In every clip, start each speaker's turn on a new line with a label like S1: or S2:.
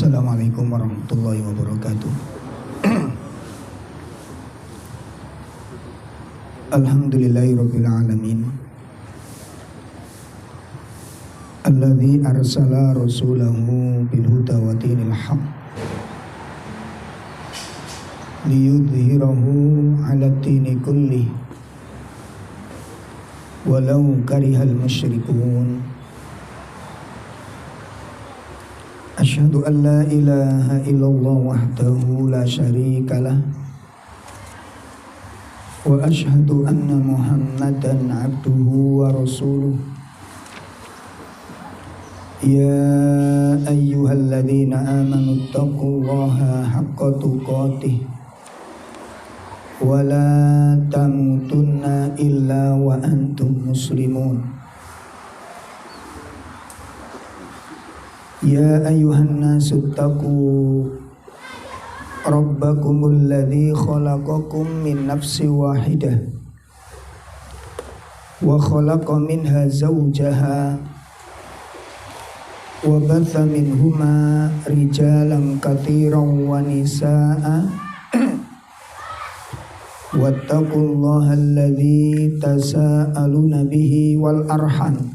S1: Assalamualaikum warahmatullahi wabarakatuh. Alhamdulillahirabbil alamin. Alladzi arsala rasulahu bil huda wa dinil haqq liyudhhirahu 'ala dini kullih walau karihal musyrikun. Asyhadu an la ilaha illallah wahdahu la syarikalah wa asyhadu anna Muhammadan abduhu wa rasuluh. Ya ayyuhalladzina amanu taqullaha haqqa tuqatih wa la tamutunna illa wa antum muslimun. Ya ayyuhan nasu taqu rabbakumul ladzi khalaqakum min nafsin wahidah wa khalaqa minha zawjaha wa batha minhuma rijalan katsiran wa nisaa'a wattaqullaha alladzi tasaaluna bihi wal arham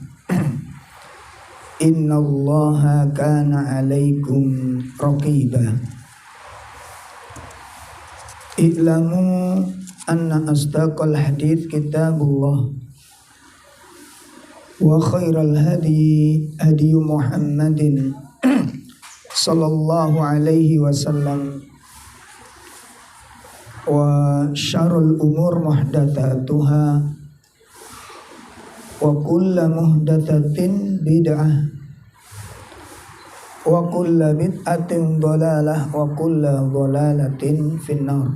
S1: innallaha kana 'alaikum raqiba. I'lamu anna asdaqal hadits kitabullah wa khairal hadi hadi Muhammadin sallallahu alaihi wasallam wa syarrul umur muhdatsatuha wa kullu muhdatsatin bid'ah wa kullu bid'atin dhalalah wa kullu dhalalatin finnar.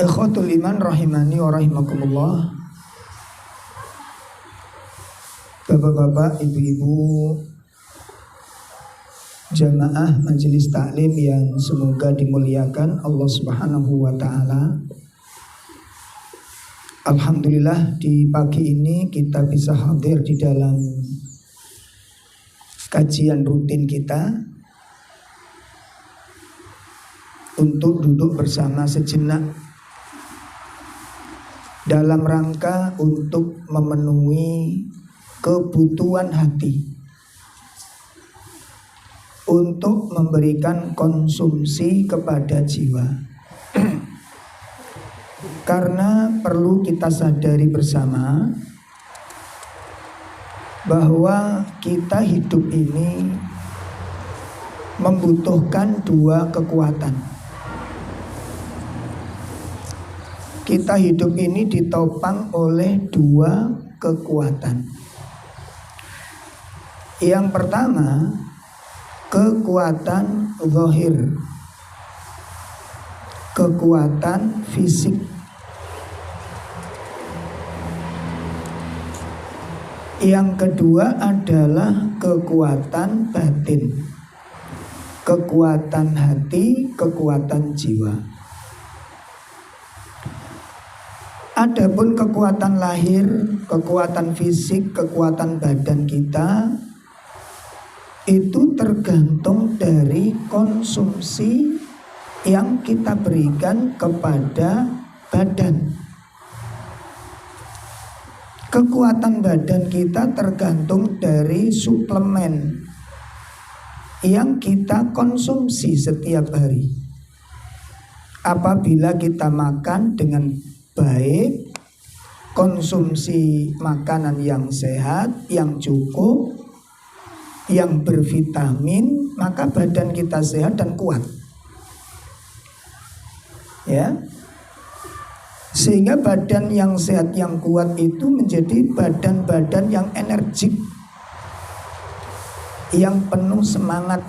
S1: Ikhwatul iman rahimani wa rahimakumullah. Bapak-bapak, ibu-ibu, jamaah majelis taklim yang semoga dimuliakan Allah Subhanahu wa taala. Alhamdulillah di pagi ini kita bisa hadir di dalam kajian rutin kita untuk duduk bersama sejenak dalam rangka untuk memenuhi kebutuhan hati, untuk memberikan konsumsi kepada jiwa. Karena perlu kita sadari bersama bahwa kita hidup ini membutuhkan dua kekuatan. Kita hidup ini ditopang oleh dua kekuatan. Yang pertama, kekuatan zahir, kekuatan fisik. Yang kedua adalah kekuatan batin, kekuatan hati, kekuatan jiwa. Adapun kekuatan lahir, kekuatan fisik, kekuatan badan kita itu tergantung dari konsumsi yang kita berikan kepada badan. Kekuatan badan kita tergantung dari suplemen yang kita konsumsi setiap hari. Apabila kita makan dengan baik, konsumsi makanan yang sehat, yang cukup, yang bervitamin, maka badan kita sehat dan kuat. Ya. Sehingga badan yang sehat yang kuat itu menjadi badan-badan yang energik, yang penuh semangat,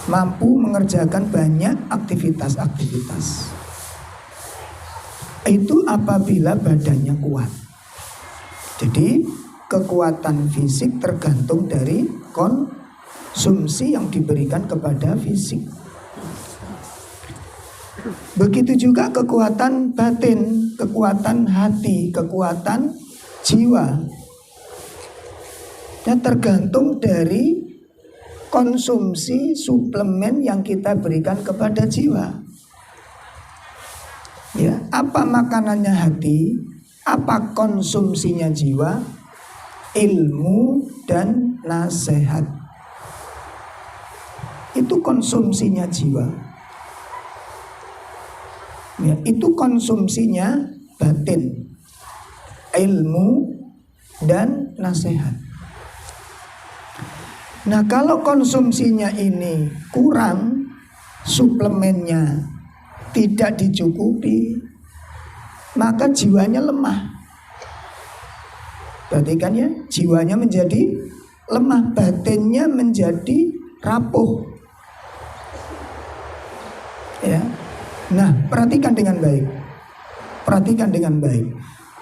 S1: mampu mengerjakan banyak aktivitas-aktivitas. Itu apabila badannya kuat. Jadi kekuatan fisik tergantung dari konsumsi yang diberikan kepada fisik. Begitu juga kekuatan batin, kekuatan hati, kekuatan jiwa. Dan tergantung dari konsumsi suplemen yang kita berikan kepada jiwa. Ya, apa makanannya hati, apa konsumsinya jiwa, ilmu dan nasihat. Itu konsumsinya jiwa. Ya, itu konsumsinya batin, ilmu dan nasihat. Nah, kalau konsumsinya ini kurang, suplemennya tidak dicukupi, maka jiwanya lemah. Berarti kan ya, jiwanya menjadi lemah, batinnya menjadi rapuh. Ya. Nah, perhatikan dengan baik. Perhatikan dengan baik.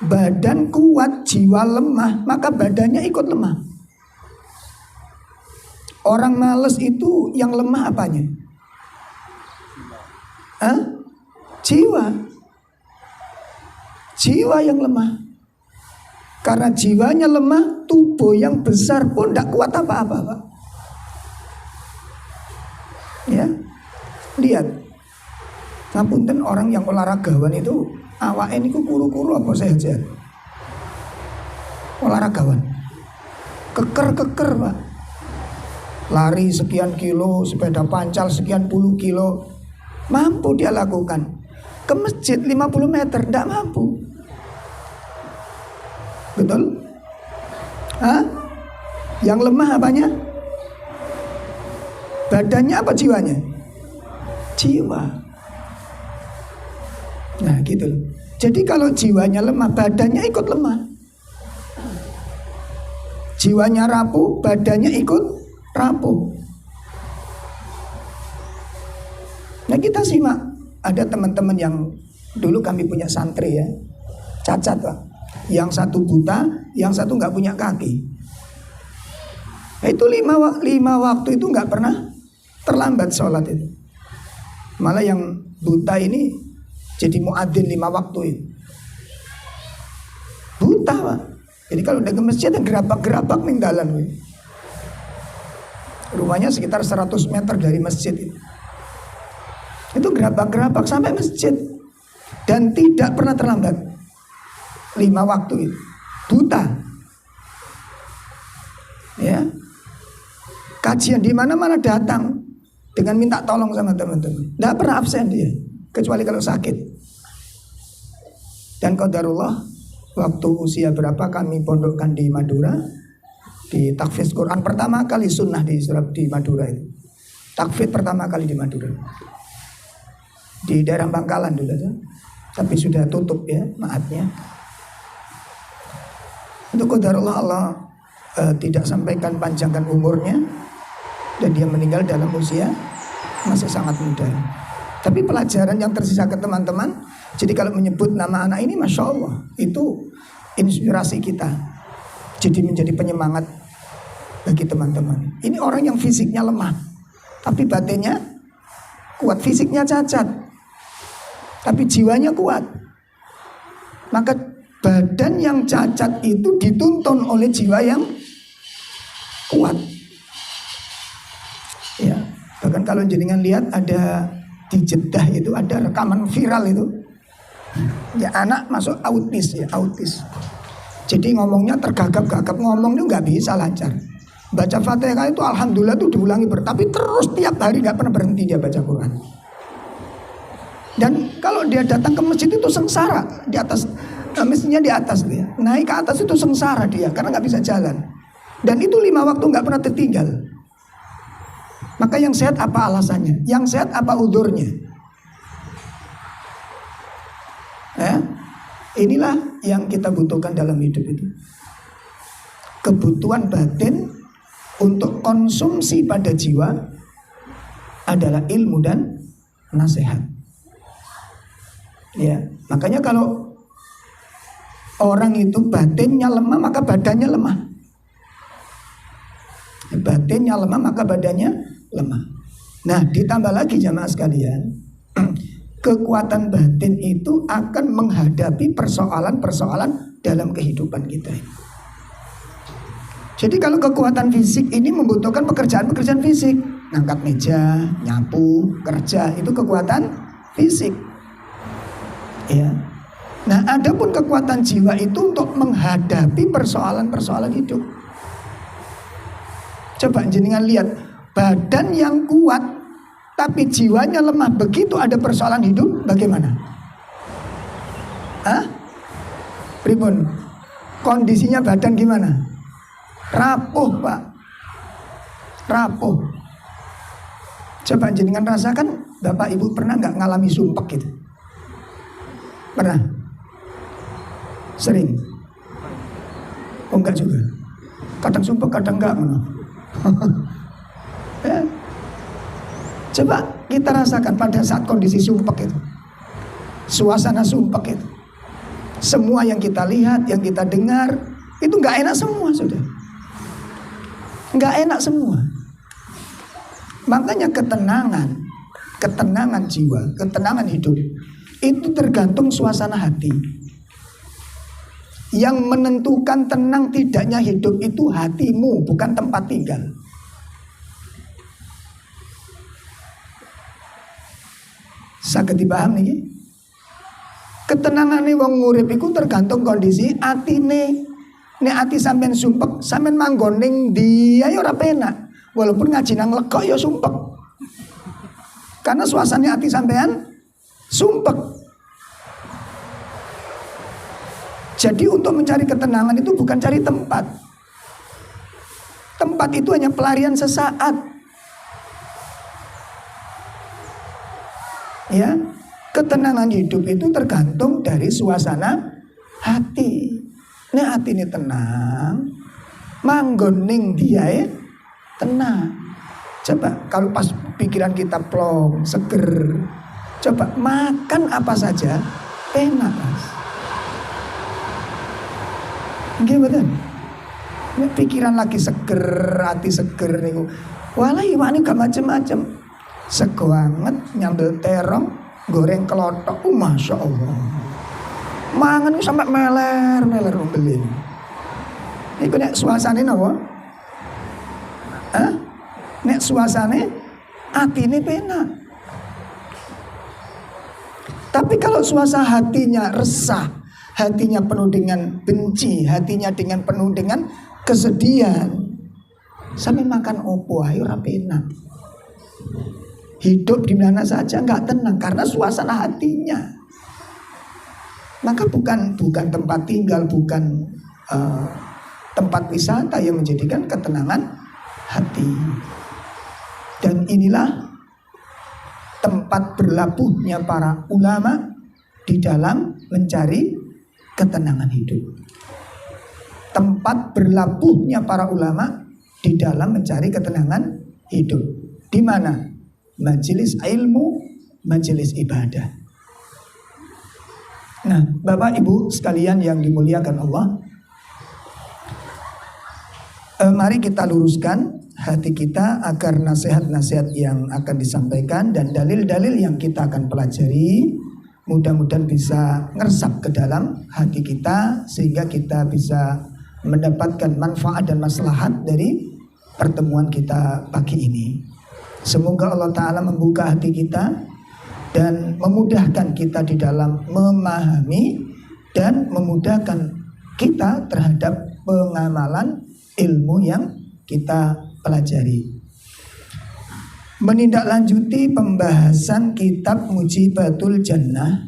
S1: Badan kuat, jiwa lemah, maka badannya ikut lemah. Orang malas itu yang lemah apanya? Jiwa. Jiwa yang lemah. Karena jiwanya lemah, tubuh yang besar pun tidak kuat apa-apa, Pak. Ya, lihat. Ngapunten orang yang olahragawan itu awake niku kuru-kuru apa sehat-sehat? Olahragawan. Keker-keker, Pak. Lari sekian kilo, sepeda pancal sekian puluh kilo, mampu dia lakukan. Ke masjid 50 meter, tidak mampu. Betul? Yang lemah apanya? Badannya apa jiwanya? Jiwa. Nah gitu loh. Jadi kalau jiwanya lemah, badannya ikut lemah. Jiwanya rapuh, badannya ikut rapuh. Nah kita simak, ada teman-teman yang dulu kami punya santri ya, cacat Pak. Yang satu buta, yang satu nggak punya kaki. Nah, itu lima waktu itu nggak pernah terlambat sholat itu. Malah yang buta ini jadi muadzin 5 waktu itu. Buta Pak. Jadi kalau udah ke masjid gerabak-gerabak ninggalan. Rumahnya sekitar 100 meter dari masjid itu. Itu gerabak-gerabak sampai masjid. Dan tidak pernah terlambat. 5 waktu itu. Buta. Ya. Kajian di mana-mana datang dengan minta tolong sama teman-teman. Tidak pernah absen dia, kecuali kalau sakit. Dan qadarullah, waktu usia berapa kami pondokkan di Madura, di takfiz Quran pertama kali sunnah di Madura itu. Takfiz pertama kali di Madura. Di daerah Bangkalan dulu aja. Tapi sudah tutup ya, maafnya. Untuk qadarullah Allah tidak sampaikan panjangkan umurnya, dan dia meninggal dalam usia masih sangat muda. Tapi pelajaran yang tersisa ke teman-teman, jadi kalau menyebut nama anak ini, Masya Allah, itu inspirasi kita. Jadi menjadi penyemangat bagi teman-teman. Ini orang yang fisiknya lemah, tapi batinnya kuat. Fisiknya cacat, tapi jiwanya kuat. Maka badan yang cacat itu dituntun oleh jiwa yang kuat. Ya, bahkan kalau jenengan lihat ada di Jeddah itu ada rekaman viral itu. Ya anak masuk autis ya, autis. Jadi ngomongnya tergagap-gagap, ngomong itu nggak bisa lancar. Baca Fatihah itu alhamdulillah itu diulangi tapi terus tiap hari nggak pernah berhenti dia baca Quran. Dan kalau dia datang ke masjid itu sengsara di atas, mestinya di atas dia. Naik ke atas itu sengsara dia karena nggak bisa jalan. Dan itu 5 waktu nggak pernah tertinggal. Maka yang sehat apa alasannya? Yang sehat apa udurnya? Ya, inilah yang kita butuhkan dalam hidup itu. Kebutuhan batin untuk konsumsi pada jiwa adalah ilmu dan nasihat. Ya, makanya kalau orang itu batinnya lemah maka badannya lemah. Batinnya lemah maka badannya lemah. Nah, ditambah lagi jamaah sekalian, kekuatan batin itu akan menghadapi persoalan-persoalan dalam kehidupan kita. Jadi kalau kekuatan fisik ini membutuhkan pekerjaan-pekerjaan fisik, ngangkat meja, nyapu, kerja, itu kekuatan fisik. Ya. Nah, adapun kekuatan jiwa itu untuk menghadapi persoalan-persoalan hidup. Coba jenengan lihat, badan yang kuat tapi jiwanya lemah, begitu ada persoalan hidup, bagaimana? Pripun? Kondisinya badan gimana? Rapuh, Pak. Rapuh. Coba jenengan rasakan, Bapak Ibu pernah nggak ngalami sumpek gitu? Pernah? Sering? Oh enggak juga. Kadang sumpek, kadang enggak. Ya. Coba kita rasakan pada saat kondisi sumpek itu, suasana sumpek itu, semua yang kita lihat, yang kita dengar, itu nggak enak semua, sudah. Nggak enak semua. Makanya ketenangan jiwa, ketenangan hidup itu tergantung suasana hati. Yang menentukan tenang tidaknya hidup itu hatimu, bukan tempat tinggal. Saged dipaham niki? Ketenangane wong urip iku tergantung kondisi atine. Nek ati sampean sumpek, sampean manggon ning ndi ya ora penak. Walaupun ngaji nang lekok ya sumpek. Karena suasana ati sampean sumpek. Jadi untuk mencari ketenangan itu bukan cari tempat. Tempat itu hanya pelarian sesaat. Ya, ketenangan hidup itu tergantung dari suasana hati. Nek hati ini tenang, manggon ning dia tenang. Coba kalau pas pikiran kita plong, seger, coba makan apa saja enak, Mas. Nggih mboten? Nek pikiran lagi seger, hati seger niku. Walah iwane gak macem-macem. Sego anget, nyambel terong, goreng kelotok. Masya Allah. Mangan sampai meler beli. Iku nek suasane napa? Nek suasane atine penak. Tapi kalau suasana hatinya resah, hatinya penuh dengan benci, hatinya penuh dengan kesedihan, sampai makan opo ayo ora penak. Hidup di mana saja nggak tenang karena suasana hatinya. Maka bukan tempat tinggal, bukan tempat wisata yang menjadikan ketenangan hati. Dan inilah tempat berlabuhnya para ulama di dalam mencari ketenangan hidup. Tempat berlabuhnya para ulama di dalam mencari ketenangan hidup. Di mana? Majelis ilmu, majelis ibadah. Nah, Bapak Ibu sekalian yang dimuliakan Allah, mari kita luruskan hati kita agar nasihat-nasihat yang akan disampaikan dan dalil-dalil yang kita akan pelajari mudah-mudahan bisa ngeresap ke dalam hati kita sehingga kita bisa mendapatkan manfaat dan maslahat dari pertemuan kita pagi ini. Semoga Allah Ta'ala membuka hati kita dan memudahkan kita di dalam memahami dan memudahkan kita terhadap pengamalan ilmu yang kita pelajari. Menindaklanjuti pembahasan kitab Mujibatul Jannah,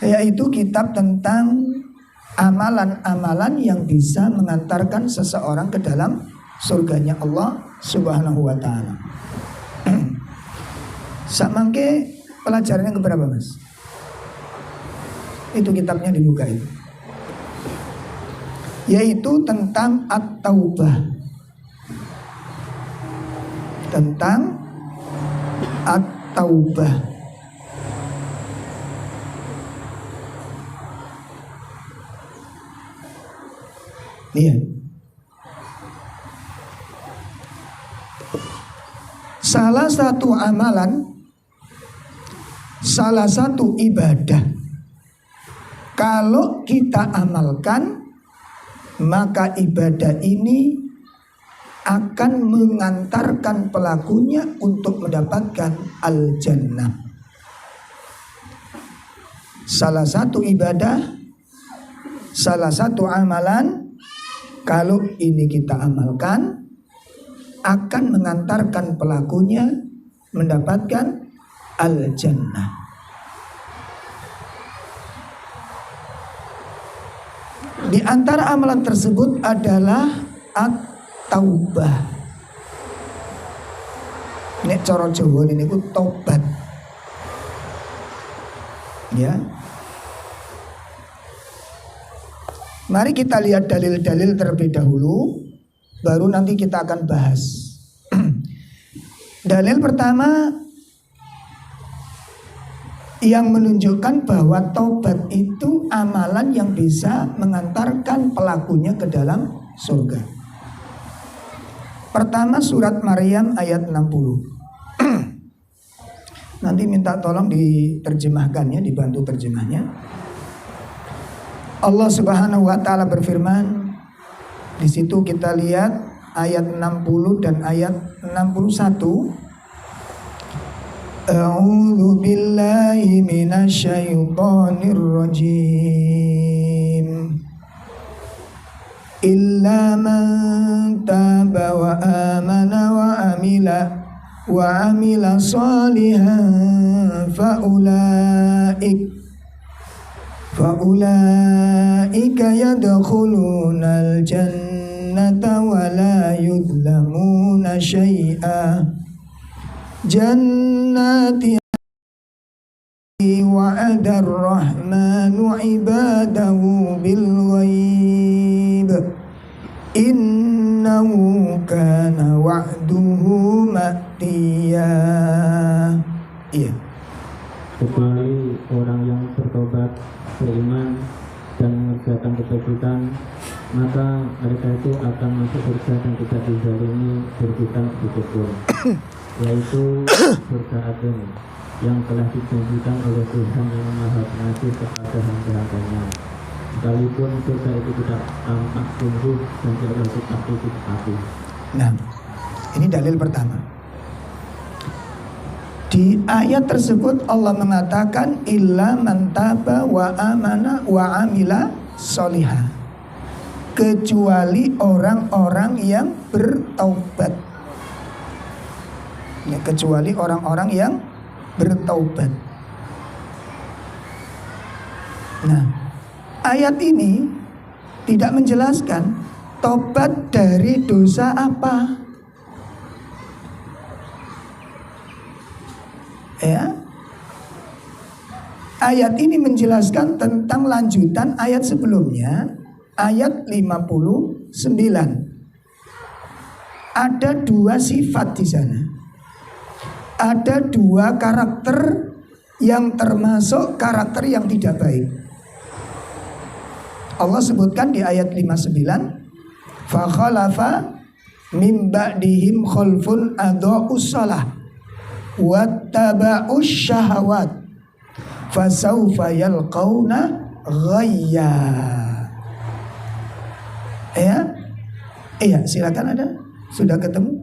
S1: yaitu kitab tentang amalan-amalan yang bisa mengantarkan seseorang ke dalam surganya Allah Subhanahu wa Ta'ala. Samangke pelajarannya keberapa, Mas? Itu kitabnya dibuka itu. Yaitu tentang At-Taubah. Tentang At-Taubah. Lihat. Salah satu amalan, salah satu ibadah, kalau kita amalkan maka ibadah ini akan mengantarkan pelakunya untuk mendapatkan al-jannah. Salah satu ibadah, salah satu amalan, kalau ini kita amalkan, akan mengantarkan pelakunya mendapatkan al-jannah. Di antara amalan tersebut adalah at-taubah. Nek cara Jawa ini ku tobat. Ya. Mari kita lihat dalil-dalil terlebih dahulu, baru nanti kita akan bahas. Dalil pertama yang menunjukkan bahwa taubat itu amalan yang bisa mengantarkan pelakunya ke dalam surga. Pertama, surat Maryam ayat 60. Nanti minta tolong diterjemahkannya, dibantu terjemahnya. Allah Subhanahu wa taala berfirman, di situ kita lihat ayat 60 dan ayat 61. A'udzu billahi minasyaitonir rajim. Illa man taba wa amana wa amila shalihan faulaika yadkhulunal jannata wa la yudlamuna syai'a. Jannati wa'adar rahmanu ibadahu bil ghaib innahu kana wa'duhu ma'tiya. Iya.
S2: Kecuali orang yang bertobat, beriman dan mengerjakan kebajikan, maka mereka itu akan masuk surga dan tidak dizalimi berhutang sedikitpun, yaitu surga Aden yang telah dijanjikan oleh Tuhan yang Maha Pengasih kepada hamba-hambanya. Sekalipun surga itu tidak tampak sungguh dan tidak pasti ditepati.
S1: Nah, ini dalil pertama. Di ayat tersebut Allah mengatakan illa man taba wa amana wa amila sholihah, kecuali orang-orang yang bertaubat. Ya, kecuali orang-orang yang bertaubat. Nah, ayat ini tidak menjelaskan taubat dari dosa apa. Ya. Ayat ini menjelaskan tentang lanjutan ayat sebelumnya, ayat 59. Ada dua sifat di sana. Ada dua karakter yang termasuk karakter yang tidak baik. Allah sebutkan di ayat 59, fa khalafa mim ba'dihim khalfun adha'us shalah wattaba'us syahawat fasawfa yalqauna ghayya. Iya, silakan, ada sudah ketemu.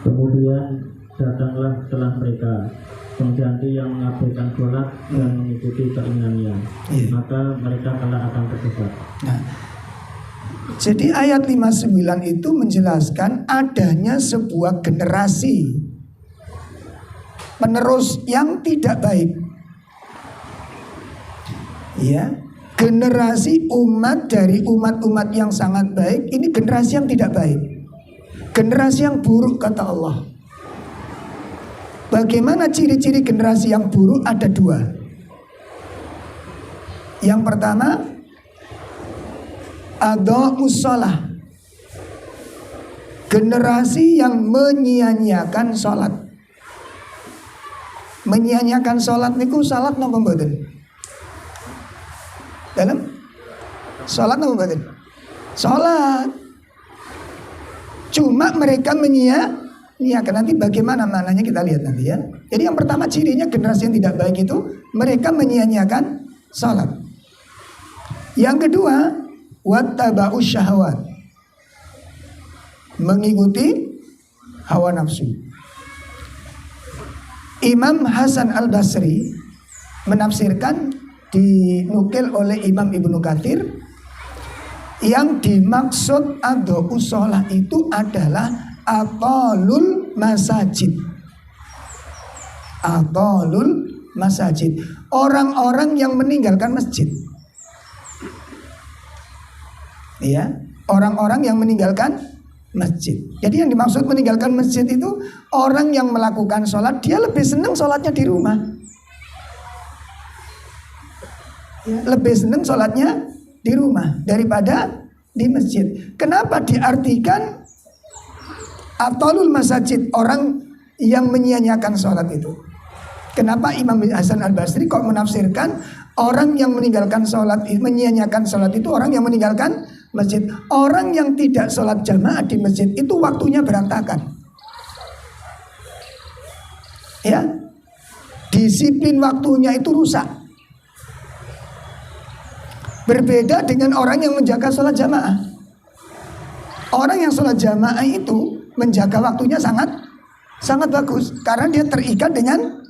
S2: Kemudian datanglah setelah mereka pengganti yang mengabaikan sholat dan mengikuti keinginannya, maka mereka akan tersesat.
S1: Nah, jadi ayat 59 itu menjelaskan adanya sebuah generasi penerus yang tidak baik. Ya, generasi umat dari umat-umat yang sangat baik, ini generasi yang tidak baik. Generasi yang buruk kata Allah. Bagaimana ciri-ciri generasi yang buruk? Ada dua. Yang pertama, adha'us shalah, generasi yang menyia-nyiakan sholat. Menyia-nyiakan sholat niku salat napa mboten? Dalam sholat napa mboten? Sholat. Cuma mereka menyia-nyiakan. Nanti bagaimana maknanya kita lihat nanti ya. Jadi yang pertama cirinya generasi yang tidak baik itu mereka menyia-nyiakan sholat. Yang kedua, wattaba'us syahwat, mengikuti hawa nafsu. Imam Hasan Al-Basri menafsirkan, dinukil oleh Imam Ibnu Katsir, yang dimaksud adha'us shalah itu adalah atalul masajid. Atalul masajid, orang-orang yang meninggalkan masjid. Ya, orang-orang yang meninggalkan masjid. Jadi yang dimaksud meninggalkan masjid itu orang yang melakukan sholat, dia lebih senang sholatnya di rumah. Ya, lebih senang sholatnya di rumah daripada di masjid. Kenapa diartikan atalul masajid, orang yang menyia-nyiakan sholat itu? Kenapa Imam Hasan Al-Basri kok menafsirkan orang yang meninggalkan sholat, menyia-nyiakan sholat itu orang yang meninggalkan masjid? Orang yang tidak sholat jamaah di masjid itu waktunya berantakan. Ya, disiplin waktunya itu rusak. Berbeda dengan orang yang menjaga sholat jamaah. Orang yang sholat jamaah itu menjaga waktunya sangat bagus, karena dia terikat dengan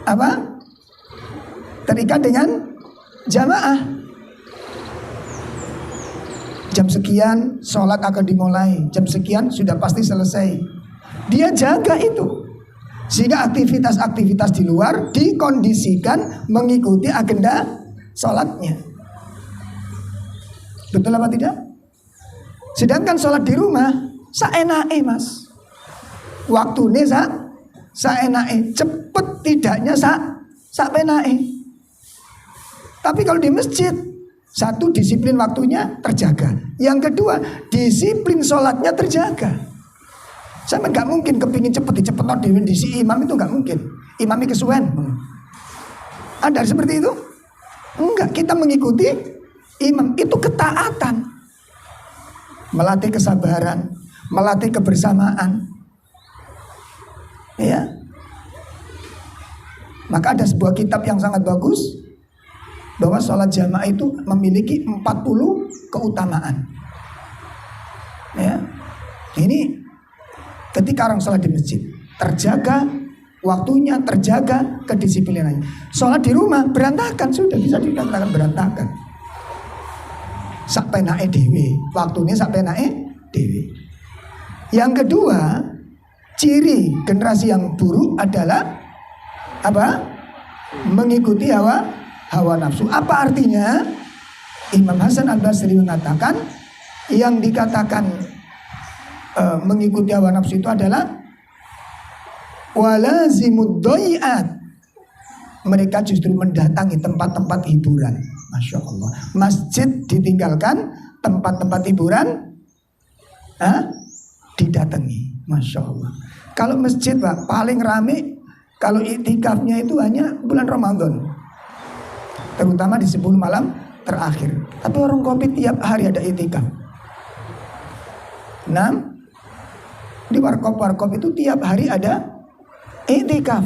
S1: apa? Terikat dengan jamaah. Jam sekian sholat akan dimulai, jam sekian sudah pasti selesai. Dia jaga itu, sehingga aktivitas-aktivitas di luar dikondisikan mengikuti agenda sholatnya. Betul apa tidak? Sedangkan sholat di rumah saenake mas, waktunya saenake, cepet tidaknya sapenake. Tapi kalau di masjid, satu, disiplin waktunya terjaga. Yang kedua, disiplin sholatnya terjaga. Saya nggak mungkin kepingin cepet di si imam, itu nggak mungkin. Imamnya kesuwen. Ada seperti itu? Enggak, kita mengikuti imam, itu ketaatan. Melatih kesabaran, melatih kebersamaan. Ya. Maka ada sebuah kitab yang sangat bagus, bahwa sholat jamaah itu memiliki 40 keutamaan. Ya. Ini ketika orang sholat di masjid, terjaga waktunya, terjaga kedisiplinannya. Sholat di rumah berantakan, sudah bisa dikatakan berantakan. Sak penake dhewe, waktunya sak penake dhewe. Yang kedua, ciri generasi yang buruk adalah apa? Mengikuti hawa nafsu. Apa artinya? Imam Hasan Al-Basri mengatakan, yang dikatakan mengikuti hawa nafsu itu adalah walazimud doi'at. Mereka justru mendatangi tempat-tempat hiburan. Masya Allah. Masjid ditinggalkan, tempat-tempat hiburan didatangi. Masya Allah. Kalau masjid Pak, paling rame kalau iktikafnya itu hanya bulan Ramadan, terutama di 10 malam terakhir. Tapi orang Covid tiap hari ada iktikaf. Di warkop itu tiap hari ada iktikaf.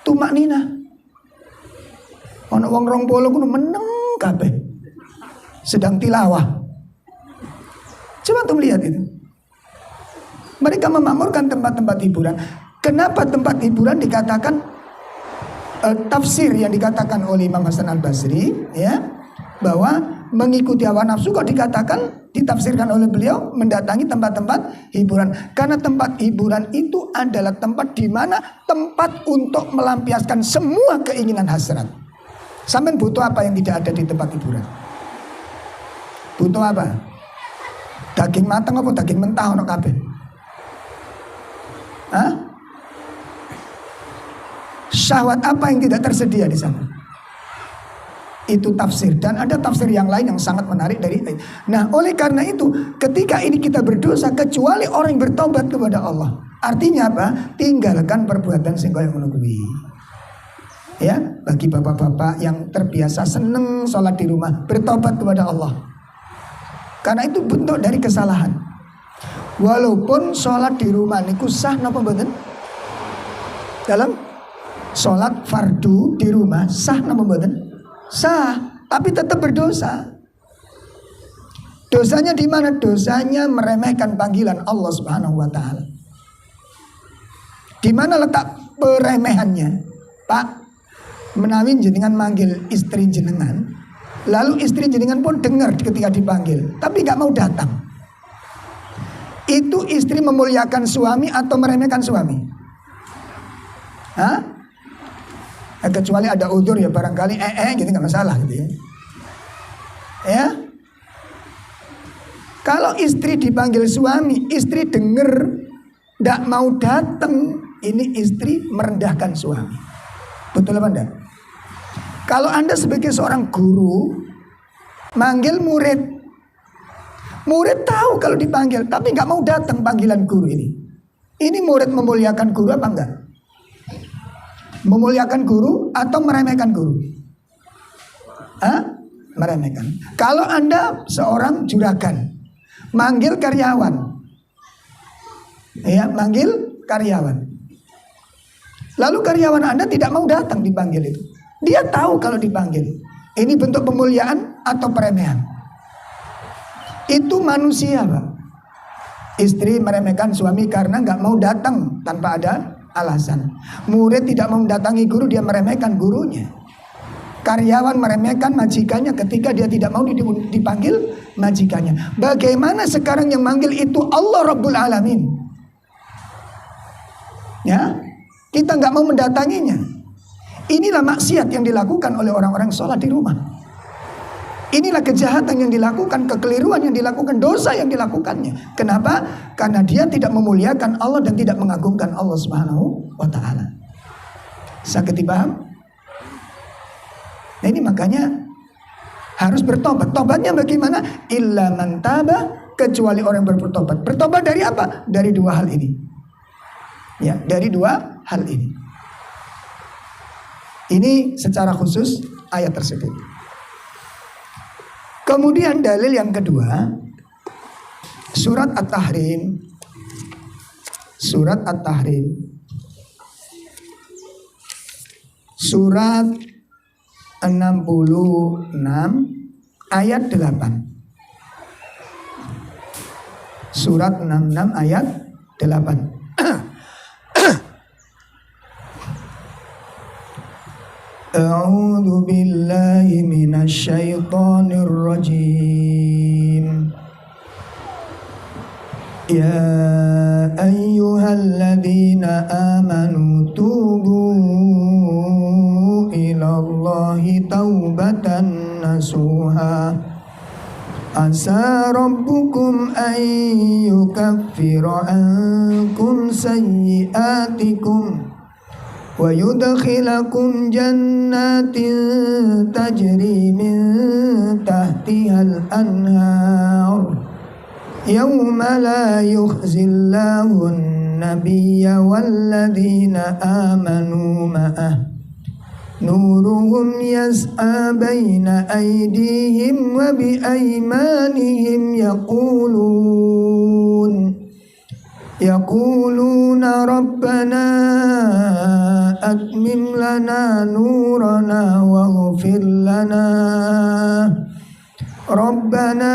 S1: Tumak nina. Ono wong 20 kuwi meneng kabeh. Sedang tilawah. Coba tuh lihat itu. Mereka memakmurkan tempat-tempat hiburan. Kenapa tempat hiburan dikatakan tafsir yang dikatakan oleh Imam Hasan Al-Basri, ya, bahwa mengikuti hawa nafsu kok dikatakan, ditafsirkan oleh beliau mendatangi tempat-tempat hiburan. Karena tempat hiburan itu adalah tempat di mana tempat untuk melampiaskan semua keinginan hasrat. Sampean butuh apa yang tidak ada di tempat hiburan? Butuh apa? Daging matang apa daging mentah ono kabeh? Hah? Syahwat apa yang tidak tersedia di sana? Itu tafsir, dan ada tafsir yang lain yang sangat menarik dari ayat. Nah, oleh karena itu, ketika ini kita berdosa, kecuali orang yang bertobat kepada Allah. Artinya apa? Tinggalkan perbuatan sing kaya ngono kuwi. Ya, bagi bapak-bapak yang terbiasa seneng sholat di rumah, bertobat kepada Allah. Karena itu bentuk dari kesalahan. Walaupun sholat di rumah niku sah napa mboten? Dalam sholat fardu di rumah sah napa mboten? Sah, tapi tetap berdosa. Dosanya di mana? Dosanya meremehkan panggilan Allah Subhanahu wa taala. Di mana letak peremehannya? Pak, menawi jenengan manggil istri jenengan, lalu istri jenengan pun dengar ketika dipanggil, tapi nggak mau datang. Itu istri memuliakan suami atau meremehkan suami? Hah? Kecuali ada udzur ya, barangkali gitu nggak masalah gitu ya. Ya. Kalau istri dipanggil suami, istri dengar nggak mau datang, ini istri merendahkan suami. Betul apa enggak? Kalau Anda sebagai seorang guru manggil murid, murid tahu kalau dipanggil, tapi nggak mau datang panggilan guru ini. Ini murid memuliakan guru apa enggak? Memuliakan guru atau meremehkan guru? Hah? Meremehkan. Kalau Anda seorang juragan manggil karyawan, ya manggil karyawan, lalu karyawan Anda tidak mau datang dipanggil itu, dia tahu kalau dipanggil, ini bentuk pemuliaan atau peremehan? Itu manusia, Pak. Istri meremehkan suami karena nggak mau datang tanpa ada alasan. Murid tidak mau mendatangi guru, dia meremehkan gurunya. Karyawan meremehkan majikannya ketika dia tidak mau dipanggil majikannya. Bagaimana sekarang yang manggil itu Allah Rabbul Alamin? Ya, kita nggak mau mendatanginya. Inilah maksiat yang dilakukan oleh orang-orang sholat di rumah. Inilah kejahatan yang dilakukan, kekeliruan yang dilakukan, dosa yang dilakukannya. Kenapa? Karena dia tidak memuliakan Allah dan tidak mengagungkan Allah Subhanahu wa taala. Sakit dipaham? Nah ini makanya harus bertobat. Tobatnya bagaimana? Illa man taba, kecuali orang yang bertobat. Bertobat dari apa? Dari dua hal ini. Ya, dari dua hal ini. Ini secara khusus ayat tersebut. Kemudian dalil yang kedua, surat At-Tahrim. Surat At-Tahrim. Surat 66 ayat 8. Surat 66 ayat 8. A'udzu billahi minasy syaithanir rajim. Ya ayyuhalladzina amanu tubu ilallahi taubatan nasuha. Asa rabbukum an yukaffira ankum sayyi'atikum wa yudkhilakum jannatin tajri min tahtihal anhar yawma la yukhzillahu an-nabiyya walladzina amanu ma'ah nuruhum yas'a baina aydihim wa bi aymanihim yaquluna rabbana atmim lana nurana waghfir lana rabbana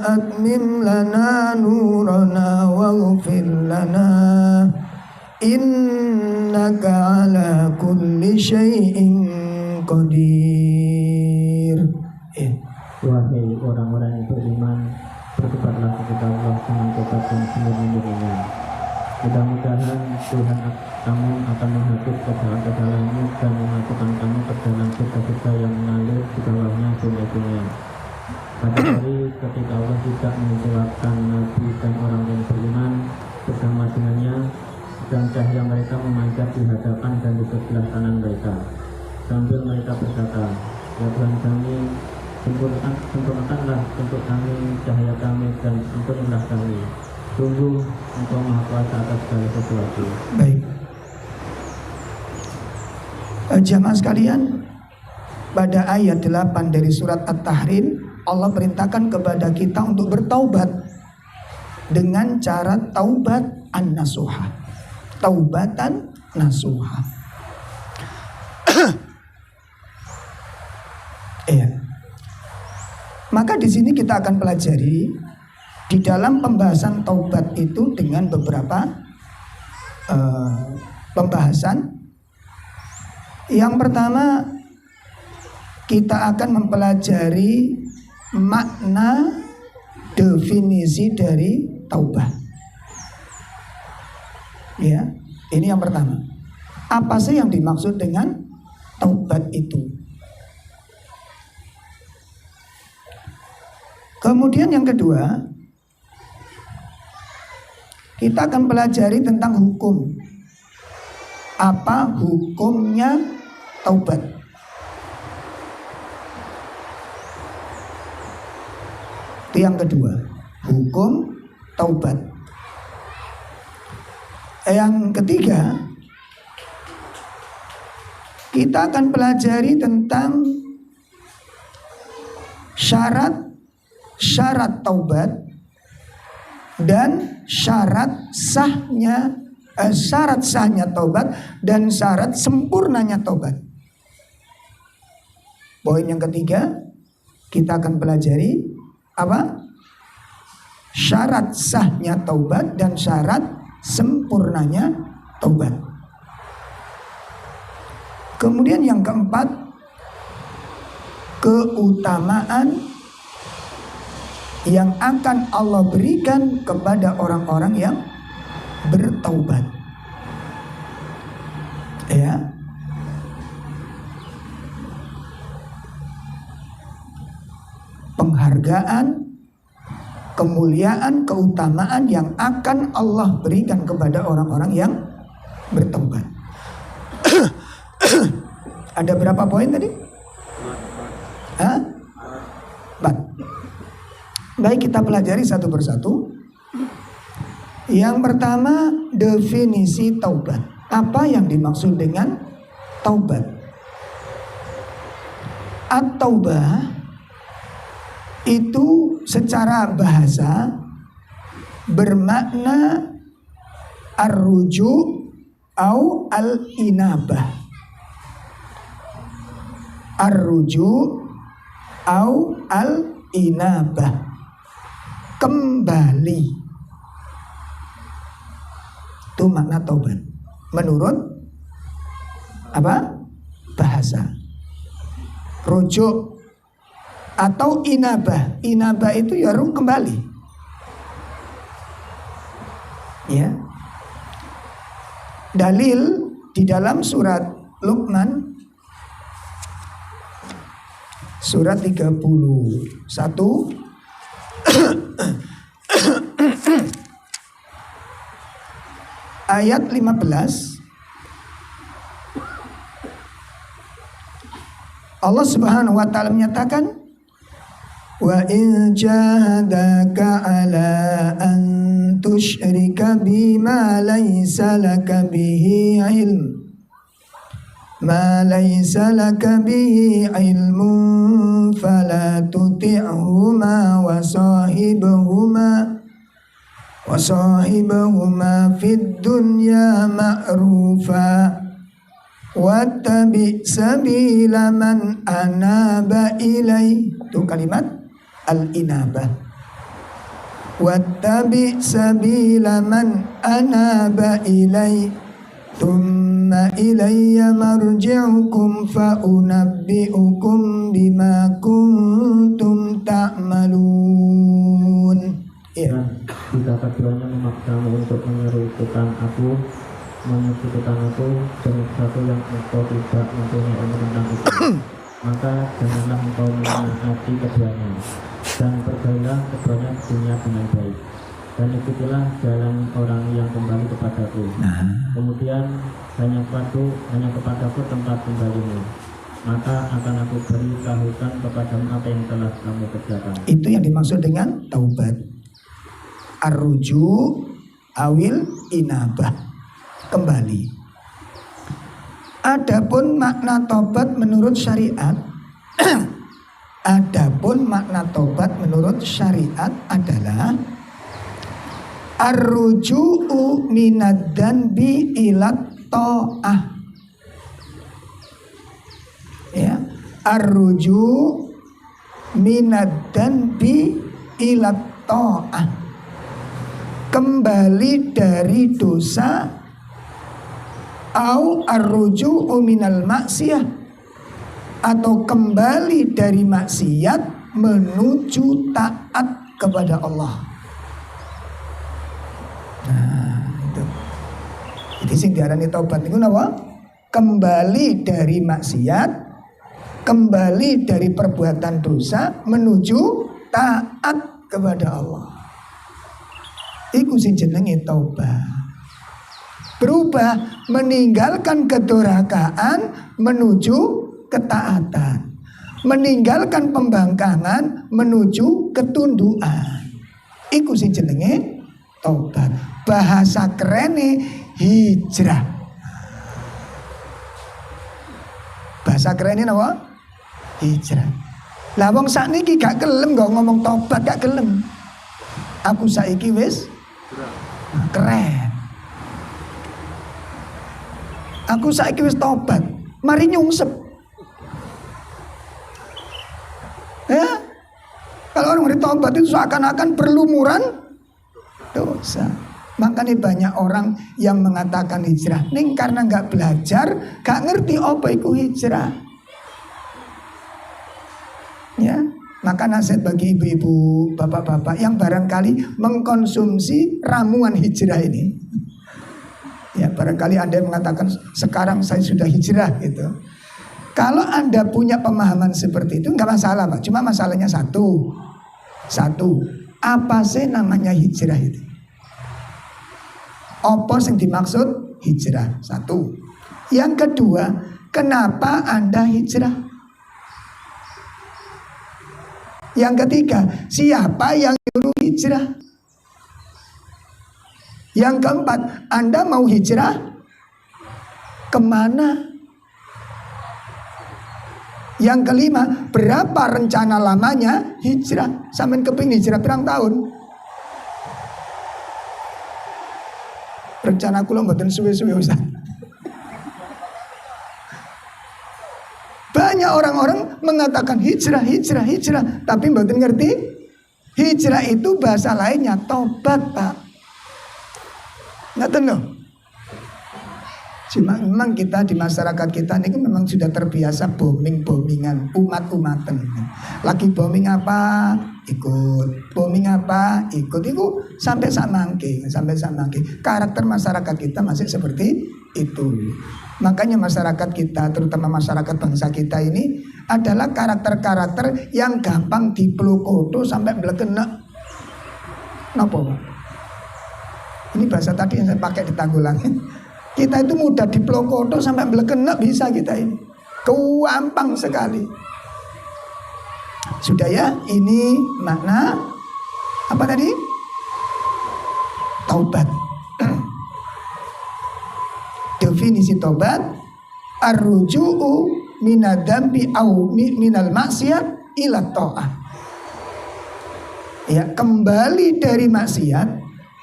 S1: atmim lana nurana waghfir lana innaka ala kulli syai'in qadir.
S2: Wahai orang-orang yang beriman, bertobatlah kepada Allah dengan tobat yang sungguh-sungguhnya. Mudah-mudahan Tuhan kamu akan menghapus kesalahan-kesalahanmu dan memasukkan kamu ke dalam surga-surga yang mengalir di bawahnya sungai-sungai. Pada hari ketika Allah tidak mengeluarkan nabi dan orang yang beriman bersama dengannya, dan cahaya mereka memancar di hadapan dan di sebelah kanan mereka, sambil mereka berkata, ya Tuhan kami, sempurnakanlah untuk kami cahaya kami dan ampunilah kami. Sungguh Engkau Maha Kuasa atas segala sesuatu.
S1: Baik. Jamaah sekalian, pada ayat 8 dari surat At-Tahrim, Allah perintahkan kepada kita untuk bertaubat dengan cara taubat an-nasuha. Taubatan nasuha. Iya. sini kita akan pelajari di dalam pembahasan taubat itu dengan beberapa pembahasan. Yang pertama, kita akan mempelajari makna definisi dari taubat. Ya, ini yang pertama. Apa sih yang dimaksud dengan taubat itu? Kemudian yang kedua, kita akan pelajari tentang hukum. Apa hukumnya taubat? Itu yang kedua, hukum taubat. Yang ketiga, kita akan pelajari tentang syarat taubat dan syarat sahnya taubat dan syarat sempurnanya taubat. Poin yang ketiga, kita akan pelajari apa? Syarat sahnya taubat dan syarat sempurnanya taubat. Kemudian yang keempat, keutamaan yang akan Allah berikan kepada orang-orang yang bertaubat. Ya. Penghargaan, kemuliaan, keutamaan yang akan Allah berikan kepada orang-orang yang bertaubat. Ada berapa poin tadi? 4. Baik, kita pelajari satu persatu. Yang pertama, definisi taubat. Apa yang dimaksud dengan taubat? At-taubah itu secara bahasa bermakna ar-ruju' au al-inabah. Ar-ruju' au al-inabah, kembali. Itu makna taubat menurut apa? Bahasa. Rujuk atau inabah. Inabah itu ya kembali. Ya. Dalil di dalam surat Luqman surat 31 ayat 15. Allah Subhanahu wa taala menyatakan, wa in jahadaka ala an tusyrika bima laysa laka bihi ilm ma laysa laka bihi ilmun fala tuti'huma wa sahibhuma fid dunya ma'rufa wattabi sabila man anaba ilai. Itu kalimat al-inabah. Wattabi sabila man anaba ilai thumma ilayya marji'ukum fa unabbi'ukum bima kuntum ta'malun.
S2: Ya. Jika keduanya memaksamu untuk menyekutukan aku dengan sesuatu yang engkau tidak mempunyai ilmu tentang itu, maka janganlah engkau menaati keduanya, dan pergaulilah keduanya dunia dengan baik, dan ikutilah jalan orang yang kembali kepadaku. Kemudian hanya kepadaku tempat kembalimu, maka akan aku beritahukan kepadamu apa yang telah kamu kerjakan. Itu
S1: yang dimaksud dengan taubat. Ar-ruju' awil inabah, kembali. Adapun makna taubat menurut syariat adalah ar-ruju'u minad danbi ilat ta'ah. Ya, ar-ruju' minad danbi ila ta'ah, kembali dari dosa, au arruju'u minal maksiyah, atau kembali dari maksiat menuju taat kepada Allah. Nah, itu. Jadi sing diarani taubat niku napa? Kembali dari maksiat, kembali dari perbuatan dosa menuju taat kepada Allah. Iku sing jenenge taubat. Berubah, meninggalkan kedurhakaan menuju ketaatan, meninggalkan pembangkangan menuju ketundukan. Iku sing jenenge taubat. Bahasa kerene hijrah. Bahasa kerene napa? Hijrah. Lah wong sakniki gak gelem kok ngomong taubat, gak gelem. Aku saiki wis keren. Aku saiki wis tobat, mari nyungsep. Ya, kalau orang bertobat itu seakan-akan berlumuran dosa. Makanya banyak orang yang mengatakan hijrah, ning karena nggak belajar, gak ngerti apa itu hijrah. Ya, maka nasihat bagi ibu-ibu, bapak-bapak yang barangkali mengkonsumsi ramuan hijrah ini. Ya, barangkali Anda mengatakan sekarang saya sudah hijrah gitu. Kalau Anda punya pemahaman seperti itu nggak masalah, Pak. Cuma masalahnya satu, apa sih namanya hijrah itu? Apa yang dimaksud hijrah? Satu. Yang kedua, kenapa Anda hijrah? Yang ketiga, siapa yang nyuruh hijrah? Yang keempat, Anda mau hijrah kemana? Yang kelima, berapa rencana lamanya hijrah? Sampeyan kepingin hijrah berapa tahun? Rencana kula mboten suwe-suwe Ustaz. Banyak orang-orang mengatakan hijrah, tapi mboten ngerti hijrah itu bahasa lainnya tobat, Pak. Ngerti loh. Cuma memang kita di masyarakat kita ini memang sudah terbiasa bombingan umat-umatan. Lagi bombing apa ikut, bombing apa ikut, itu sampai samangke. Karakter masyarakat kita masih seperti itu. Makanya masyarakat kita, terutama masyarakat bangsa kita ini adalah karakter-karakter yang gampang diplokoto sampai melekenek. Napa, Pak? Ini bahasa tadi yang saya pakai di Tanggulangan. Kita itu mudah diplokoto sampai melekenek bisa kita ini. Gampang sekali. Sudah ya, ini makna apa tadi? Taubat. Definisi taubat, ar-ruju'u minadambi au minal maksiat ila ta'ah. Ya, kembali dari maksiat,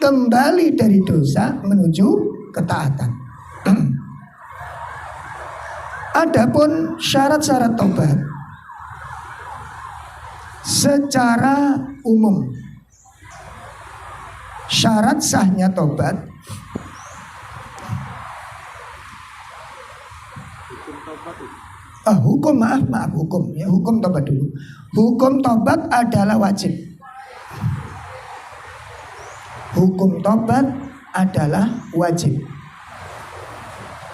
S1: kembali dari dosa menuju ketaatan. Adapun syarat-syarat taubat secara umum, syarat sahnya taubat hukum taubat dulu. Hukum taubat adalah wajib. Hukum taubat adalah wajib.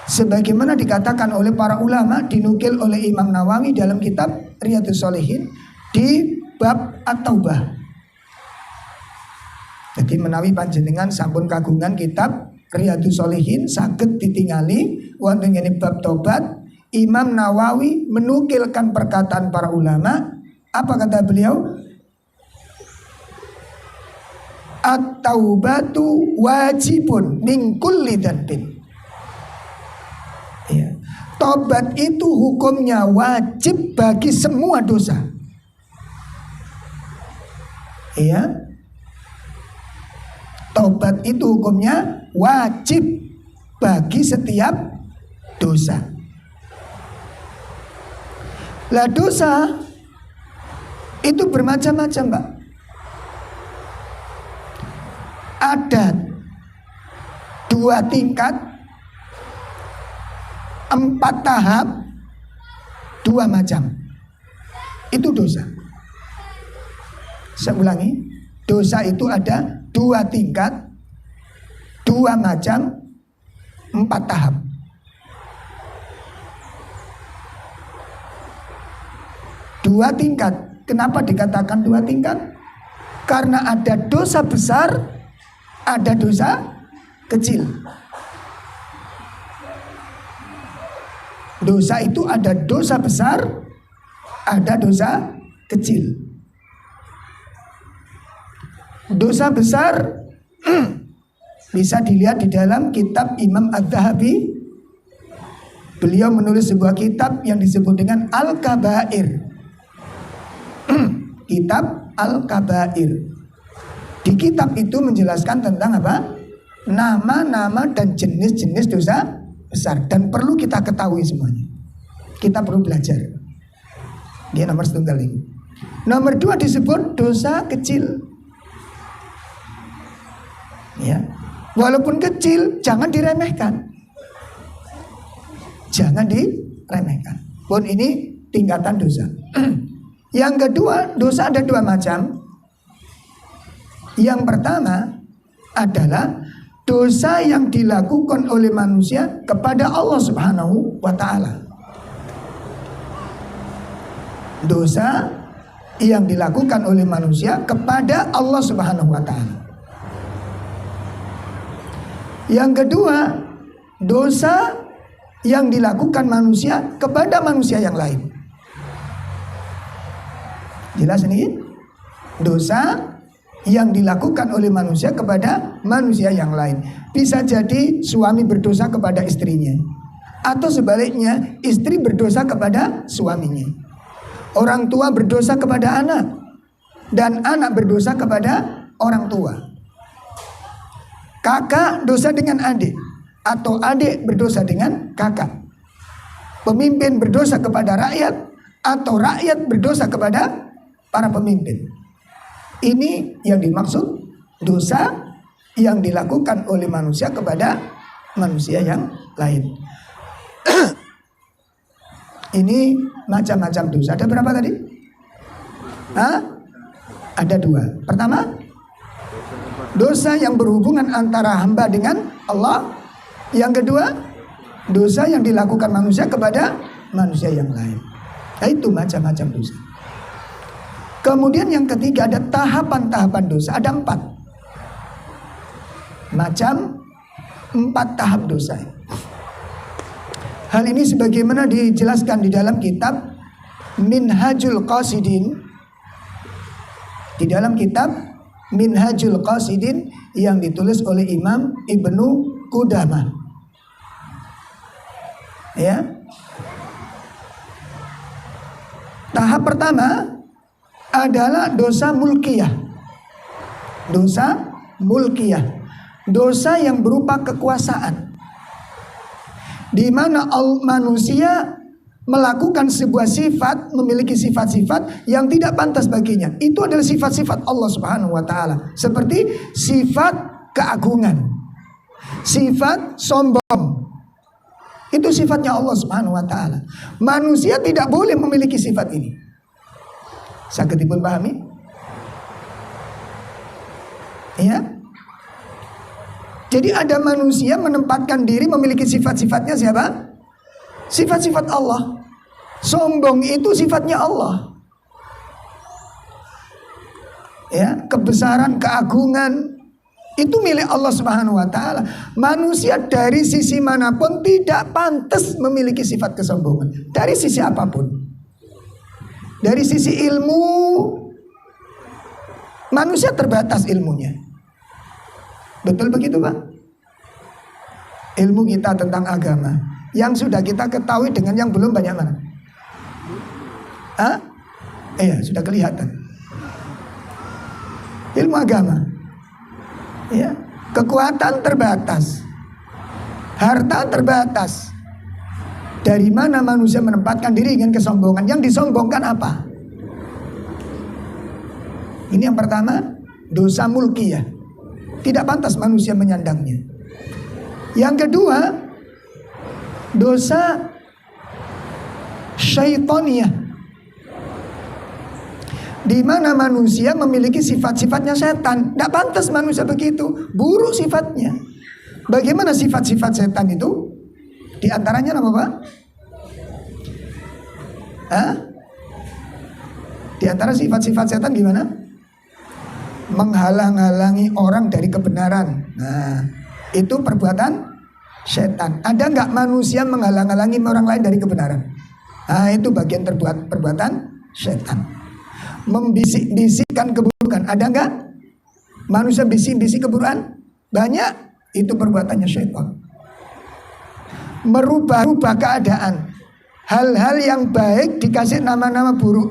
S1: Sebagaimana dikatakan oleh para ulama, dinukil oleh Imam Nawawi dalam kitab Riyadhus Shalihin di bab At-Taubah. Jadi menawi panjenengan sampun kagungan kitab Riyadhus Shalihin saged ditingali wonten ing bab taubat. Imam Nawawi menukilkan perkataan para ulama. Apa kata beliau? At-taubatu wajibun min kulli dzanbin. Ya. Taubat itu hukumnya wajib bagi semua dosa. Ya. Taubat itu hukumnya wajib bagi setiap dosa. Lah dosa Itu bermacam-macam, Pak. Ada 2 tingkat, 4 tahap, 2 macam. Itu dosa. Saya ulangi, dosa itu ada 2 tingkat, 2 macam, 4 tahap. Dua tingkat. Kenapa dikatakan 2 tingkat? Karena ada dosa besar, ada dosa kecil. Dosa itu ada dosa besar, ada dosa kecil. Dosa besar bisa dilihat di dalam kitab Imam Az-Zahabi. Beliau menulis sebuah kitab yang disebut dengan Al-Kabair. Kitab Al-Kabair. Di kitab itu menjelaskan tentang apa? Nama-nama dan jenis-jenis dosa besar. Dan perlu kita ketahui semuanya. Kita perlu belajar. Dia nomor 1 ini. Nomor 2 disebut dosa kecil. Ya, walaupun kecil, jangan diremehkan. Jangan diremehkan. Pun ini tingkatan dosa. Yang kedua, dosa ada 2 macam. Yang pertama adalah dosa yang dilakukan oleh manusia kepada Allah Subhanahu wa ta'ala. Dosa yang dilakukan oleh manusia kepada Allah Subhanahu wa ta'ala. Yang kedua, dosa yang dilakukan manusia kepada manusia yang lain. Jelas ini? Dosa yang dilakukan oleh manusia kepada manusia yang lain. Bisa jadi suami berdosa kepada istrinya, atau sebaliknya istri berdosa kepada suaminya. Orang tua berdosa kepada anak, dan anak berdosa kepada orang tua. Kakak dosa dengan adik, atau adik berdosa dengan kakak. Pemimpin berdosa kepada rakyat, atau rakyat berdosa kepada para pemimpin. Ini yang dimaksud dosa yang dilakukan oleh manusia kepada manusia yang lain. Ini macam-macam dosa. Ada berapa tadi? Ada 2. Pertama, dosa yang berhubungan antara hamba dengan Allah. Yang kedua, dosa yang dilakukan manusia kepada manusia yang lain. Nah, itu macam-macam dosa. Kemudian yang ketiga, ada tahapan-tahapan dosa. Ada 4 macam, 4 tahap dosa. Hal ini sebagaimana dijelaskan di dalam kitab Minhajul Qasidin. Di dalam kitab Minhajul Qasidin yang ditulis oleh Imam Ibnu Qudamah. Ya. Tahap pertama adalah dosa mulkiyah. Dosa mulkiyah. Dosa yang berupa kekuasaan. Di mana manusia melakukan sebuah sifat, memiliki sifat-sifat yang tidak pantas baginya. Itu adalah sifat-sifat Allah Subhanahu wa ta'ala. Seperti sifat keagungan, sifat sombong. Itu sifatnya Allah Subhanahu wa ta'ala. Manusia tidak boleh memiliki sifat ini. Saged dipun pahami? Ya. Jadi ada manusia menempatkan diri memiliki sifat-sifatnya siapa? Sifat-sifat Allah. Sombong itu sifatnya Allah. Ya, kebesaran, keagungan itu milik Allah Subhanahu wa ta'ala. Manusia dari sisi manapun tidak pantas memiliki sifat kesombongan. Dari sisi apapun. Dari sisi ilmu, manusia terbatas ilmunya. Betul begitu, Pak? Ilmu kita tentang agama yang sudah kita ketahui dengan yang belum banyak mana? Iya, sudah kelihatan. Ilmu agama. Ya, kekuatan terbatas. Harta terbatas. Dari mana manusia menempatkan diri dengan kesombongan? Yang disombongkan apa? Ini yang pertama, dosa mulkiyah. Tidak pantas manusia menyandangnya. Yang kedua, dosa syaitoniyah, di mana manusia memiliki sifat-sifatnya setan. Tidak pantas manusia begitu, buruk sifatnya. Bagaimana sifat-sifat setan itu? Di antaranya apa, Pak? Di antara sifat-sifat setan gimana? Menghalang-halangi orang dari kebenaran. Nah, itu perbuatan setan. Ada nggak manusia menghalang-halangi orang lain dari kebenaran? Nah, itu bagian perbuatan setan. Membisik-bisikkan keburukan, ada nggak? Manusia bisik-bisik keburukan? Banyak. Itu perbuatannya setan. Merubah-rubah keadaan. Hal-hal yang baik dikasih nama-nama buruk.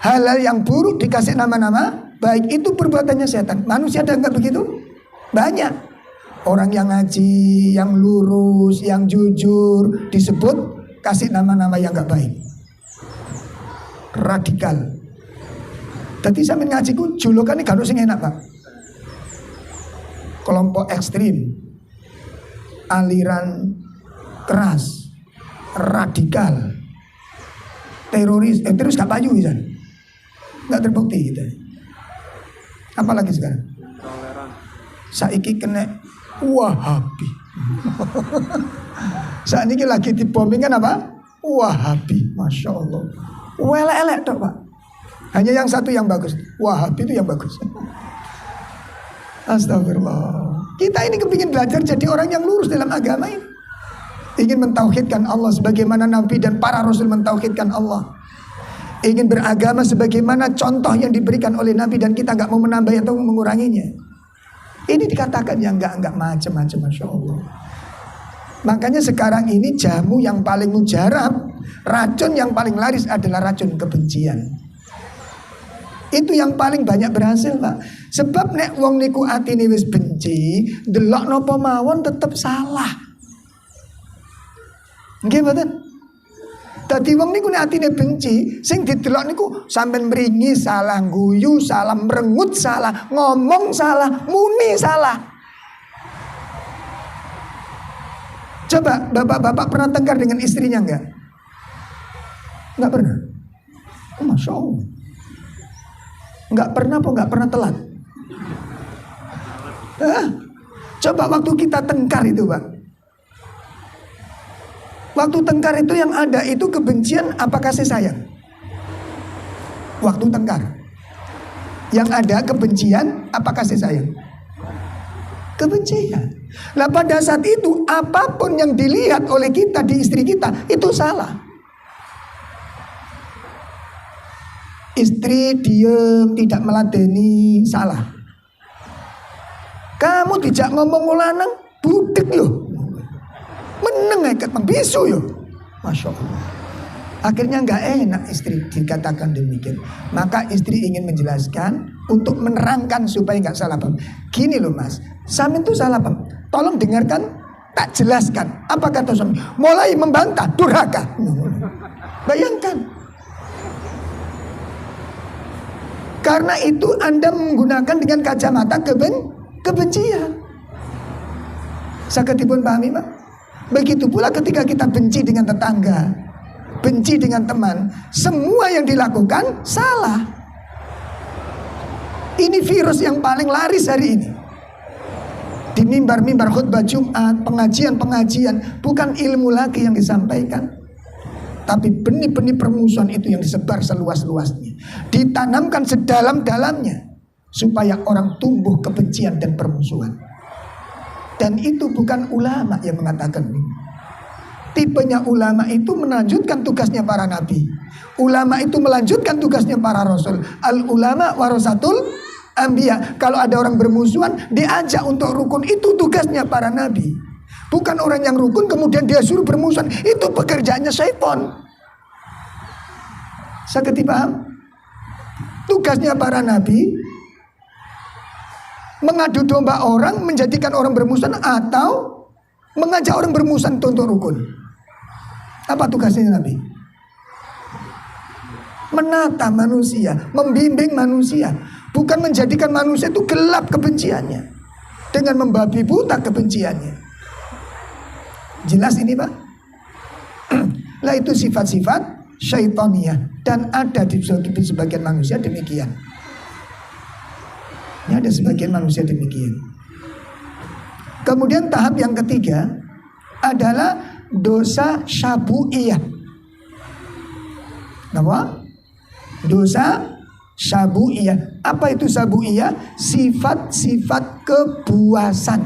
S1: Hal-hal yang buruk dikasih nama-nama baik. Itu perbuatannya setan. Manusia ada nggak begitu? Banyak. Orang yang ngaji, yang lurus, yang jujur disebut kasih nama-nama yang nggak baik. Radikal. Tadi sampai ngaji ku julukan ini gak sing enak, Pak. Kelompok ekstrim, aliran keras, radikal, teroris gak payu bisa, gak terbukti gitu. Apalagi sekarang? Saiki kena Wahabi. Saat ini lagi dibombing kan apa? Wahabi, masya Allah. Elek dok, Pak. Hanya yang satu yang bagus, Wahabi itu yang bagus. Astagfirullah. Kita ini kepingin belajar jadi orang yang lurus dalam agama ini. Ingin mentauhidkan Allah sebagaimana Nabi dan para Rasul mentauhidkan Allah. Ingin beragama sebagaimana contoh yang diberikan oleh Nabi dan kita gak mau menambah atau menguranginya. Ini dikatakan yang enggak macam-macam, masya Allah. Makanya sekarang ini jamu yang paling mujarab, racun yang paling laris adalah racun kebencian. Itu yang paling banyak berhasil, Pak. Sebab nek wong niku atine wis benci, delok napa mawon tetep salah. Nggih mboten? Dadi wong niku nek atine benci, sing didelok niku sampean mringi salah, guyu salah, merengut salah, ngomong salah, muni salah. Coba bapak-bapak pernah tengkar dengan istrinya enggak? Enggak pernah. Oh, masya Allah. Enggak pernah apa enggak pernah telat? Coba waktu kita tengkar itu, Pak. Waktu tengkar itu yang ada itu kebencian apa kasih sayang? Waktu tengkar yang ada kebencian apa kasih sayang? Kebencian. Nah pada saat itu apapun yang dilihat oleh kita di istri kita itu salah. Istri diem tidak meladeni salah. Kamu tidak ngomong lanang budek loh. Meneng ikat bisu yo. Masya Allah. Akhirnya nggak enak istri dikatakan demikian. Maka istri ingin menjelaskan untuk menerangkan supaya nggak salah paham. Gini loh mas, Samin tuh salah paham. Tolong dengarkan, tak jelaskan. Apa kata suami? Mulai membantah, durhaka. Bayangkan. Karena itu Anda menggunakan dengan kacamata kebencian. Sakitipun pahami, Pak. Begitu pula ketika kita benci dengan tetangga, benci dengan teman, semua yang dilakukan salah. Ini virus yang paling laris hari ini. Di mimbar-mimbar khutbah Jumat, pengajian-pengajian, bukan ilmu lagi yang disampaikan, tapi benih-benih permusuhan itu yang disebar seluas-luasnya, ditanamkan sedalam-dalamnya supaya orang tumbuh kebencian dan permusuhan. Dan itu bukan ulama yang mengatakan ini. Tipenya ulama itu melanjutkan tugasnya para nabi. Ulama itu melanjutkan tugasnya para rasul. Al ulama warasatul anbiya. Kalau ada orang bermusuhan, diajak untuk rukun, itu tugasnya para nabi. Bukan orang yang rukun kemudian dia suruh bermusuhan, itu pekerjaannya syaitan. Sakit dipaham? Tugasnya para nabi mengadu domba orang, menjadikan orang bermusuhan, atau mengajak orang bermusuhan untuk rukun. Apa tugasnya Nabi? Menata manusia, membimbing manusia. bukan menjadikan manusia itu gelap kebenciannya dengan membabi buta kebenciannya. Jelas ini Pak? Lah itu sifat-sifat syaitaniyah, dan ada di sebagian manusia demikian. Ini ada sebagian manusia demikian. Kemudian tahap yang ketiga adalah dosa syabu'iyah. Apa? Dosa syabu'iyah. Apa itu syabu'iyah? Sifat-sifat kebuasan.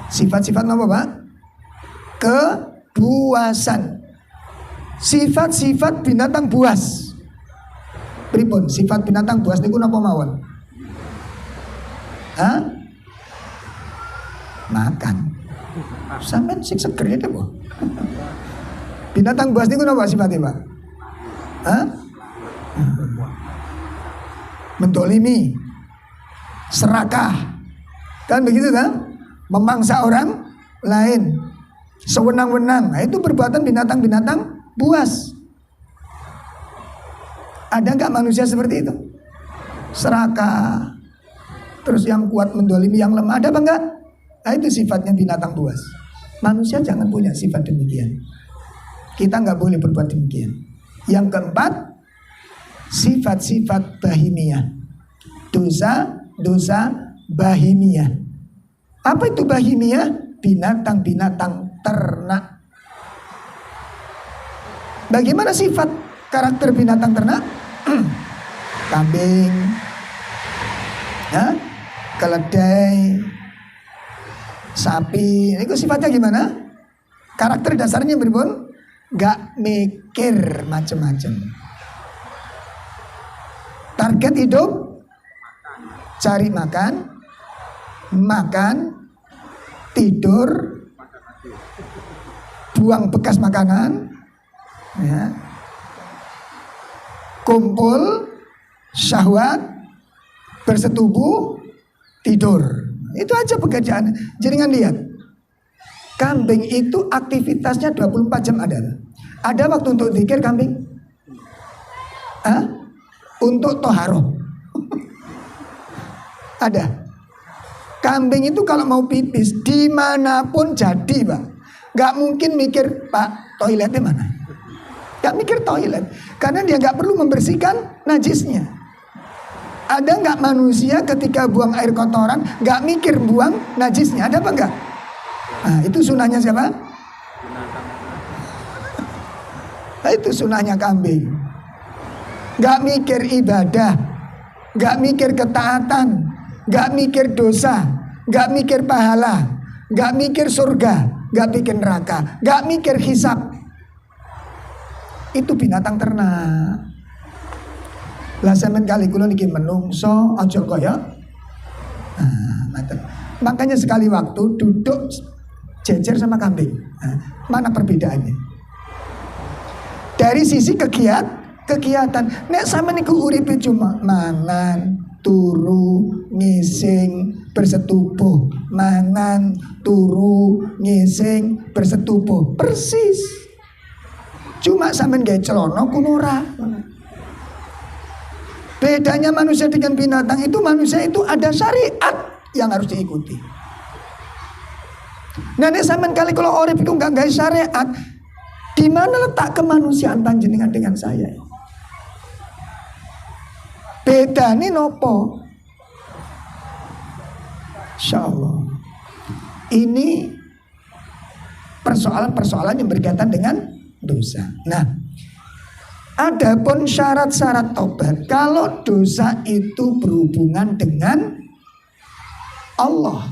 S1: Sifat-sifat apa Pak? Kebuasan. Sifat-sifat binatang buas. Pripun sifat binatang buas niku napa mawon? Hah? Makan. Sampeyan sing seger ya Bu. Binatang buas niku napa sifatnya Pak? Hah? Mendolimi, serakah, kan begitu kan? Memangsa orang lain, sewenang-wenang. Nah, itu perbuatan binatang-binatang buas. Ada nggak manusia seperti itu? Serakah, terus yang kuat mendolimi yang lemah, ada apa enggak? Nah, itu sifatnya binatang buas. Manusia jangan punya sifat demikian. Kita nggak boleh berbuat demikian. Yang keempat, sifat-sifat bahimiyah. Dosa bahimiyah. Apa itu bahimiyah? Binatang-binatang ternak. Bagaimana sifat karakter binatang ternak? Kambing, ya, keledai, sapi. Itu sifatnya gimana? Karakter dasarnya beribun, gak mikir macam-macam. Target hidup cari makan, tidur, buang bekas makanan, ya, kumpul, syahwat, bersetubuh, tidur. Itu aja pekerjaan. Jaringan lihat, kambing itu aktivitasnya 24 jam ada. Ada waktu untuk zikir kambing? Hah? Untuk toharoh? Ada. Kambing itu kalau mau pipis dimanapun jadi Pak. Gak mungkin mikir Pak toiletnya mana. Gak mikir toilet. Karena dia gak perlu membersihkan najisnya. Ada gak manusia ketika buang air kotoran gak mikir buang najisnya? Ada apa enggak? Nah itu sunahnya siapa? Nah, itu sunahnya kambing. Gak mikir ibadah, gak mikir ketaatan, gak mikir dosa, gak mikir pahala, gak mikir surga, gak mikir neraka, gak mikir hisab. Itu binatang ternak. Lah sampeyan kali kula niki menungso aja kaya. Makanya sekali waktu duduk jejer sama kambing. Mana perbedaannya? Dari sisi kegiatan. Nek sampeyan niku uripe cuma mangan, turu, ngising, bersetubuh, mangan, turu, ngising, bersetubuh. Persis. Cuma sampean gawe celana kunora. Bedanya manusia dengan binatang itu, manusia itu ada syariat yang harus diikuti. Nah, nek sampean kali kalau urip iku enggak gawe syariat, di mana letak kemanusiaan panjenengan dengan saya? Bedane nopo? Insyaallah. Ini persoalan-persoalan yang berkaitan dengan dosa. Nah, adapun syarat-syarat tobat kalau dosa itu berhubungan dengan Allah,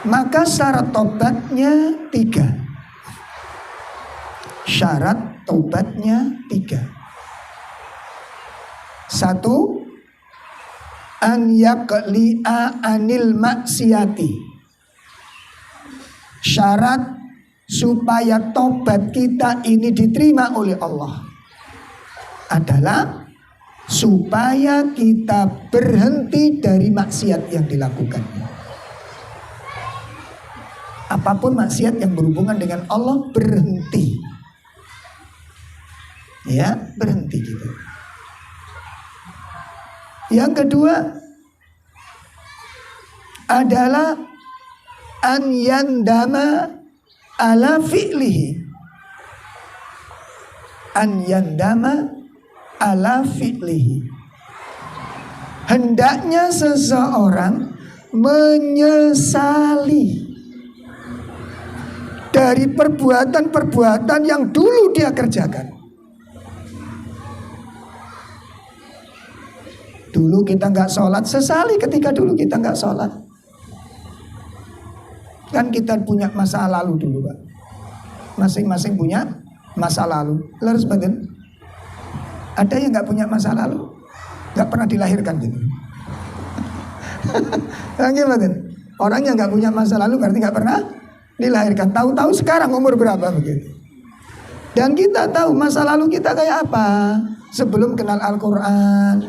S1: maka syarat tobatnya 3. Syarat tobatnya 3. 1. An yaqli'a anil maksiati. Syarat supaya tobat kita ini diterima oleh Allah adalah supaya kita berhenti dari maksiat yang dilakukannya. Apapun maksiat yang berhubungan dengan Allah, berhenti. Ya, berhenti gitu. Yang kedua adalah an yandama ala fi'lihi. An yandama ala fi'lihi. Hendaknya seseorang menyesali dari perbuatan-perbuatan yang dulu dia kerjakan. Dulu kita nggak sholat, sesali ketika dulu kita nggak sholat. Kan kita punya masa lalu dulu, Pak. Masing-masing punya masa lalu. Lalu sebagian ada yang nggak punya masa lalu, nggak pernah dilahirkan gitu. Gimana? Orang yang nggak punya masa lalu berarti nggak pernah dilahirkan. Tahu-tahu sekarang umur berapa begitu. Dan kita tahu masa lalu kita kayak apa sebelum kenal Al-Quran,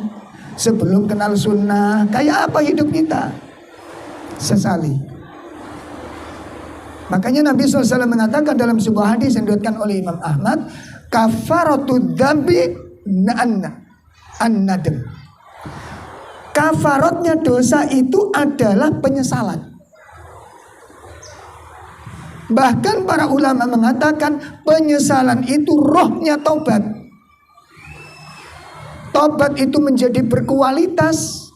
S1: sebelum kenal Sunnah, kayak apa hidup kita. Sesali. Makanya Nabi SAW mengatakan dalam sebuah hadis yang diriwayatkan oleh Imam Ahmad, kafaratud dzambi an-nadam. Kafaratnya dosa itu adalah penyesalan. Bahkan para ulama mengatakan penyesalan itu rohnya taubat. Taubat itu menjadi berkualitas.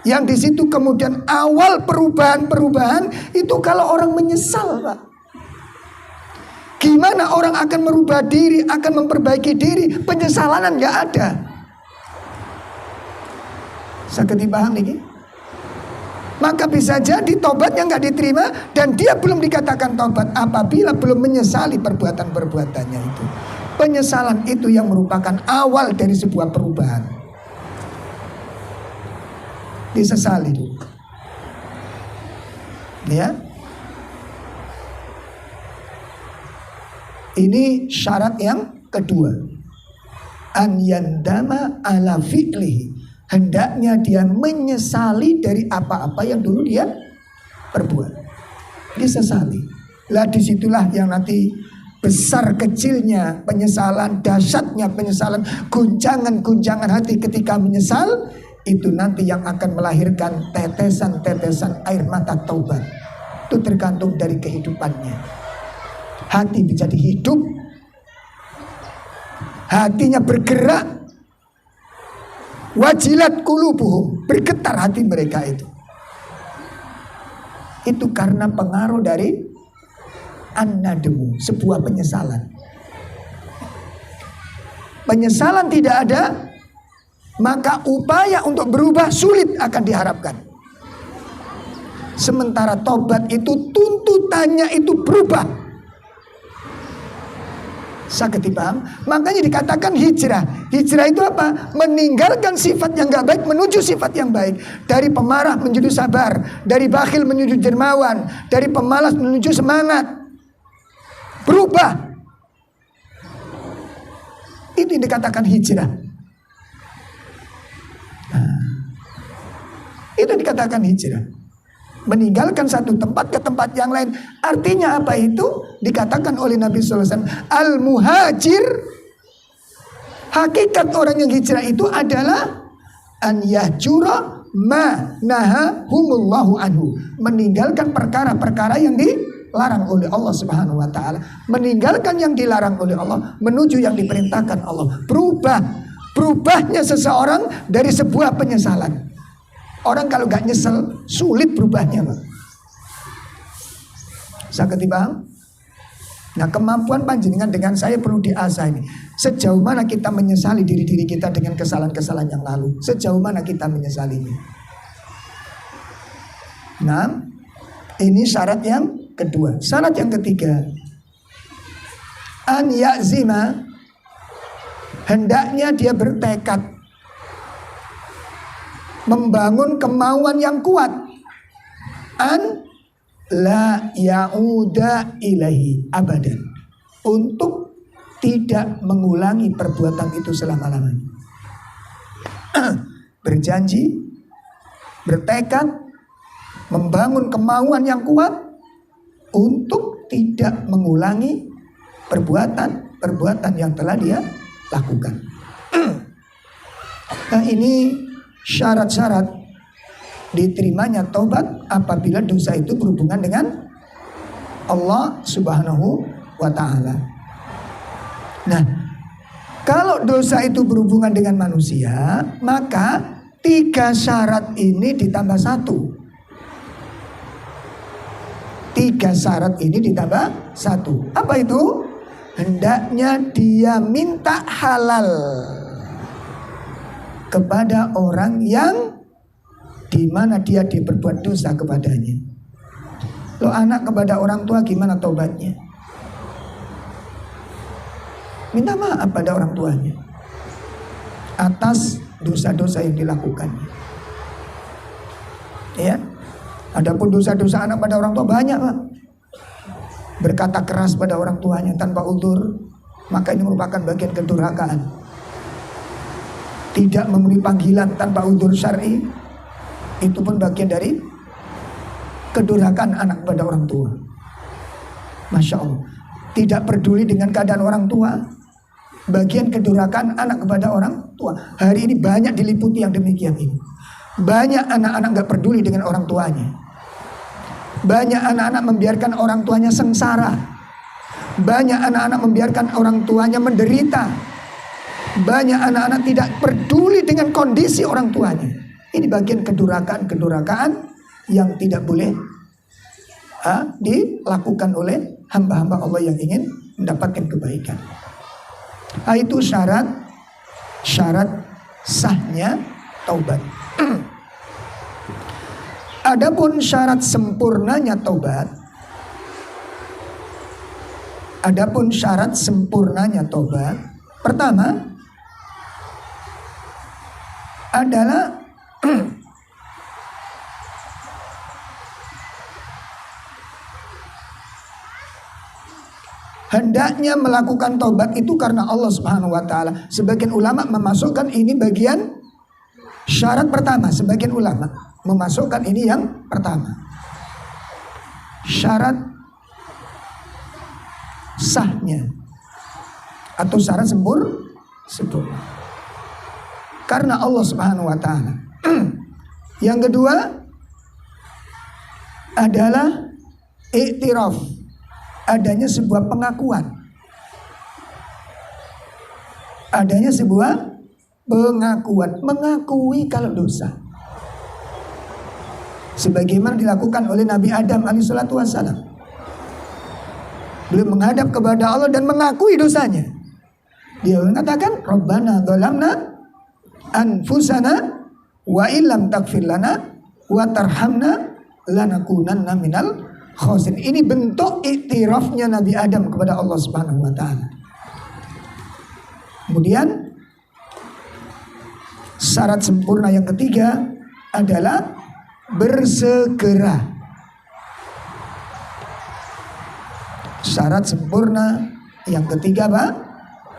S1: Yang di situ kemudian awal perubahan itu kalau orang menyesal, Pak. Gimana orang akan merubah diri, akan memperbaiki diri, penyesalan nggak ada. Sakit paham nih? Maka bisa jadi tobatnya nggak diterima dan dia belum dikatakan tobat apabila belum menyesali perbuatan-perbuatannya itu. Penyesalan itu yang merupakan awal dari sebuah perubahan. Disesali dulu. Ya. Ini syarat yang kedua. An yandama ala fi'lihi. Hendaknya dia menyesali dari apa-apa yang dulu dia perbuat. Disesali. Lah disitulah yang nanti besar kecilnya penyesalan, dahsyatnya penyesalan, guncangan-guncangan hati ketika menyesal, itu nanti yang akan melahirkan tetesan-tetesan air mata taubat. Itu tergantung dari kehidupannya. Hati menjadi hidup, hatinya bergerak, wajilat qulubuhum, bergetar hati mereka itu. Itu karena pengaruh dari an-nadmu, sebuah penyesalan. Penyesalan tidak ada, maka upaya untuk berubah sulit akan diharapkan. Sementara tobat itu tuntutannya itu berubah. Sakit paham? Makanya dikatakan hijrah. Hijrah itu apa? Meninggalkan sifat yang gak baik menuju sifat yang baik. Dari pemarah menuju sabar, dari bakhil menuju dermawan, dari pemalas menuju semangat. Berubah. Itu yang dikatakan hijrah. Itu dikatakan hijrah. Meninggalkan satu tempat ke tempat yang lain. Artinya apa itu? Dikatakan oleh Nabi SAW, al-muhajir, hakikat orang yang hijrah itu adalah an yahjura ma nahahumullahu anhu, meninggalkan perkara-perkara yang dilarang oleh Allah Subhanahu wa taala, meninggalkan yang dilarang oleh Allah menuju yang diperintahkan Allah. Berubahnya seseorang dari sebuah penyesalan. Orang kalau gak nyesel sulit berubahnya, Pak. Sakit paham? Nah, kemampuan panjenengan dengan saya perlu diasah ini. Sejauh mana kita menyesali diri-diri kita dengan kesalahan-kesalahan yang lalu? Sejauh mana kita menyesalinya? Nah, ini syarat yang kedua. Syarat yang ketiga, an ya'zima, hendaknya dia bertekad membangun kemauan yang kuat, an la ya'uda ilahi abadan, untuk tidak mengulangi perbuatan itu selama-lamanya. Berjanji, bertekad, membangun kemauan yang kuat untuk tidak mengulangi perbuatan perbuatan yang telah dia lakukan. Nah, ini syarat-syarat diterimanya taubat apabila dosa itu berhubungan dengan Allah Subhanahu wa ta'ala. Nah, kalau dosa itu berhubungan dengan manusia, maka 3 syarat ini ditambah 1. 3 syarat ini ditambah 1. Apa itu? Hendaknya dia minta halal kepada orang yang dimana dia diperbuat dosa kepadanya. Lo anak kepada orang tua gimana taubatnya? Minta maaf pada orang tuanya atas dosa-dosa yang dilakukannya. Ya. Adapun dosa-dosa anak pada orang tua banyak, Pak. Berkata keras pada orang tuanya tanpa uzur, maka ini merupakan bagian kedurhakaan. Tidak memenuhi panggilan tanpa uzur syar'i, itu pun bagian dari kedurhakaan anak pada orang tua. Masya Allah. Tidak peduli dengan keadaan orang tua, bagian kedurhakaan anak kepada orang tua. Hari ini banyak diliputi yang demikian ini. Banyak anak-anak gak peduli dengan orang tuanya. Banyak anak-anak membiarkan orang tuanya sengsara. Banyak anak-anak membiarkan orang tuanya menderita. Banyak anak-anak tidak peduli dengan kondisi orang tuanya. Ini bagian kedurhakaan yang tidak boleh dilakukan oleh hamba-hamba Allah yang ingin mendapatkan kebaikan. Itu syarat sahnya taubat. Adapun syarat sempurnanya taubat, pertama adalah hendaknya melakukan taubat itu karena Allah Subhanahu wa ta'ala. Sebagian ulama memasukkan ini bagian syarat pertama. Sebagian ulama memasukkan ini yang pertama. Syarat sahnya atau syarat sempurna. Karena Allah Subhanahu wa ta'ala. Yang kedua adalah iktiraf, adanya sebuah pengakuan. Mengakui kalau dosa. Sebagaimana dilakukan oleh Nabi Adam alaihissalatu wassalam. Beliau menghadap kepada Allah dan mengakui dosanya. Dia mengatakan, Rabbana dhalamna anfusana wa illam taghfir lana wa tarhamna lanakunanna minal khasirin. Ini bentuk iktirafnya Nabi Adam kepada Allah Subhanahu wa ta'ala. Kemudian syarat sempurna yang ketiga adalah bersegera. Syarat sempurna yang ketiga apa?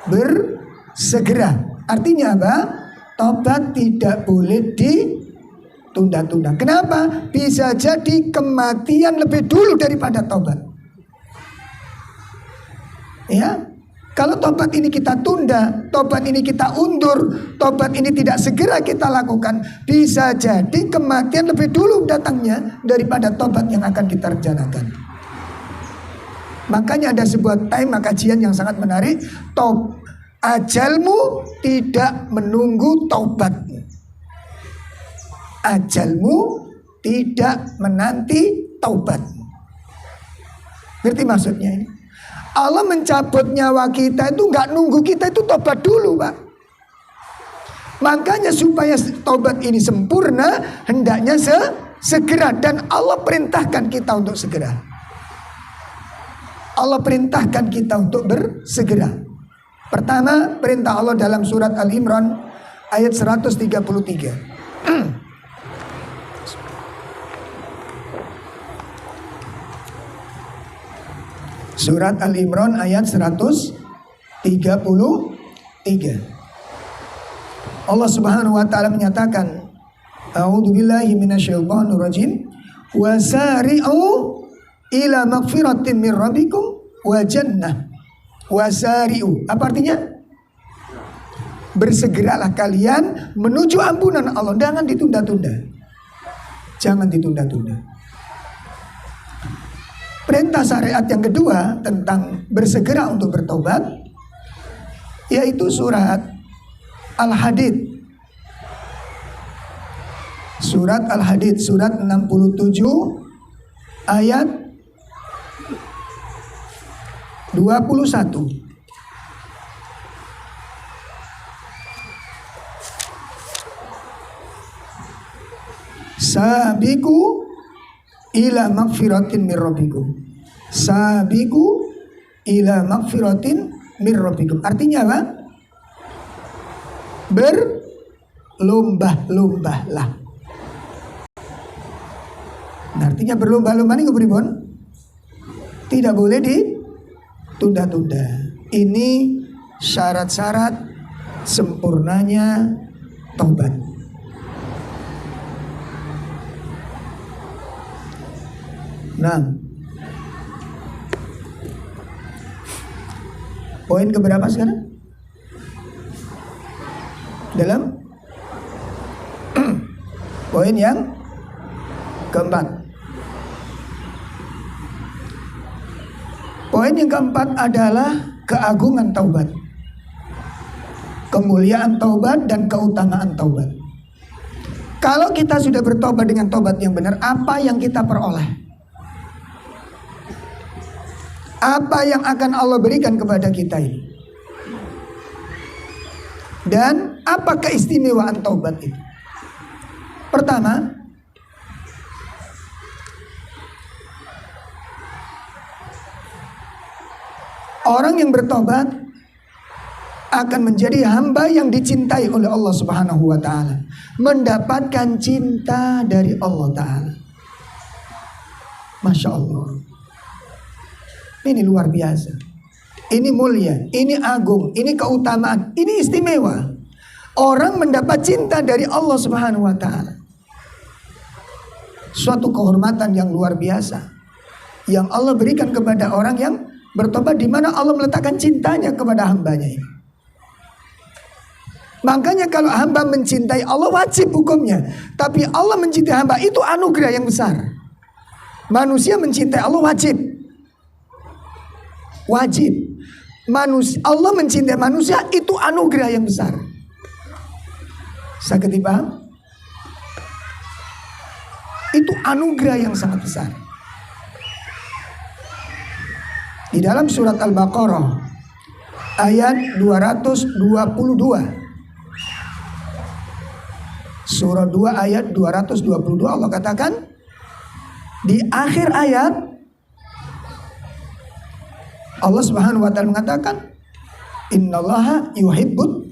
S1: Bersegera. Artinya apa? Tobat tidak boleh ditunda-tunda. Kenapa? Bisa jadi kematian lebih dulu daripada tobat. Ya, kalau tobat ini kita tunda, tobat ini kita undur, tobat ini tidak segera kita lakukan, bisa jadi kematian lebih dulu datangnya daripada tobat yang akan kita rencanakan. Makanya ada sebuah tema kajian yang sangat menarik. Ajalmu tidak menunggu taubatmu. Ajalmu tidak menanti taubatmu. Ngerti maksudnya ini? Allah mencabut nyawa kita itu nggak nunggu kita itu tobat dulu, Pak. Makanya supaya taubat ini sempurna, hendaknya segera. Dan Allah perintahkan kita untuk segera. Allah perintahkan kita untuk bersegera. Pertama, perintah Allah dalam surat Al-Imran ayat 133. Surat Al-Imran ayat 133. Allah Subhanahu wa ta'ala menyatakan, A'udzubillahi minasyaitonir rajim. Wasari'u ila magfiratin min rabbikum wa jannah Wasari'u. Apa artinya? Bersegeralah kalian menuju ampunan Allah. Jangan ditunda-tunda. Jangan ditunda-tunda. Perintah syariat yang kedua tentang bersegera untuk bertobat, yaitu surat Al-Hadid. Surat Al-Hadid, surat 67 ayat 21. Sabiqu ila magfiratin mir rabbikum. Sabiqu ila magfiratin mir rabbikum. Artinya apa? Berlomba-lombalah. Nah, artinya berlomba-lomba ini kepripun? Tidak boleh ditunda-tunda. Ini syarat-syarat sempurnanya taubat. Nah, poin keberapa sekarang? Dalam poin yang keempat. Poin yang keempat adalah keagungan taubat, kemuliaan taubat dan keutamaan taubat. Kalau kita sudah bertobat dengan taubat yang benar, apa yang kita peroleh? Apa yang akan Allah berikan kepada kita ini? Dan apa keistimewaan taubat itu? Pertama, orang yang bertobat akan menjadi hamba yang dicintai oleh Allah Subhanahu wa taala, mendapatkan cinta dari Allah taala. Masya Allah. Ini luar biasa. Ini mulia, ini agung, ini keutamaan, ini istimewa. Orang mendapat cinta dari Allah Subhanahu wa taala. Suatu kehormatan yang luar biasa yang Allah berikan kepada orang yang bertobat, di mana Allah meletakkan cintanya kepada hambanya ini. Makanya kalau hamba mencintai Allah wajib hukumnya, tapi Allah mencintai hamba itu anugerah yang besar. Manusia mencintai Allah wajib. Allah mencintai manusia itu anugerah yang besar. Sakit dipaham? Itu anugerah yang sangat besar. Di dalam surat Al-Baqarah ayat 222. Surah 2 ayat 222 Allah katakan di akhir ayat, Allah Subhanahu wa taala mengatakan, innallaha yuhibbut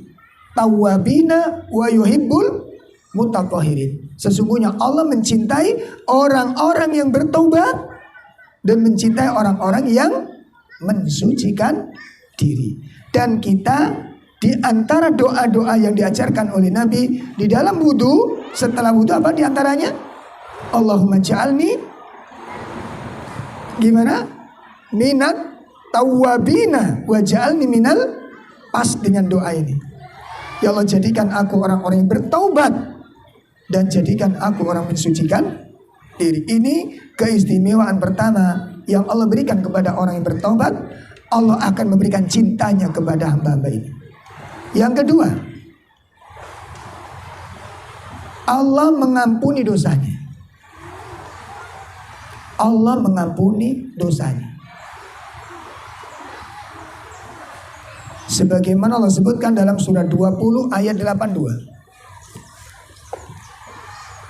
S1: tawwabina wa yuhibbul mutatahhirin. Sesungguhnya Allah mencintai orang-orang yang bertobat dan mencintai orang-orang yang mensucikan diri. Dan kita di antara doa-doa yang diajarkan oleh Nabi di dalam wudu, setelah wudu apa di antaranya? Allahumma ja'alni gimana? Minat tawwabina wa ja'alni minal, pas dengan doa ini. Ya Allah, jadikan aku orang-orang yang bertaubat dan jadikan aku orang mensucikan diri. Ini keistimewaan pertama yang Allah berikan kepada orang yang bertaubat. Allah akan memberikan cintanya kepada hamba-hamba ini. Yang kedua, Allah mengampuni dosanya. Allah mengampuni dosanya. Sebagaimana Allah sebutkan dalam surat 20 ayat 82.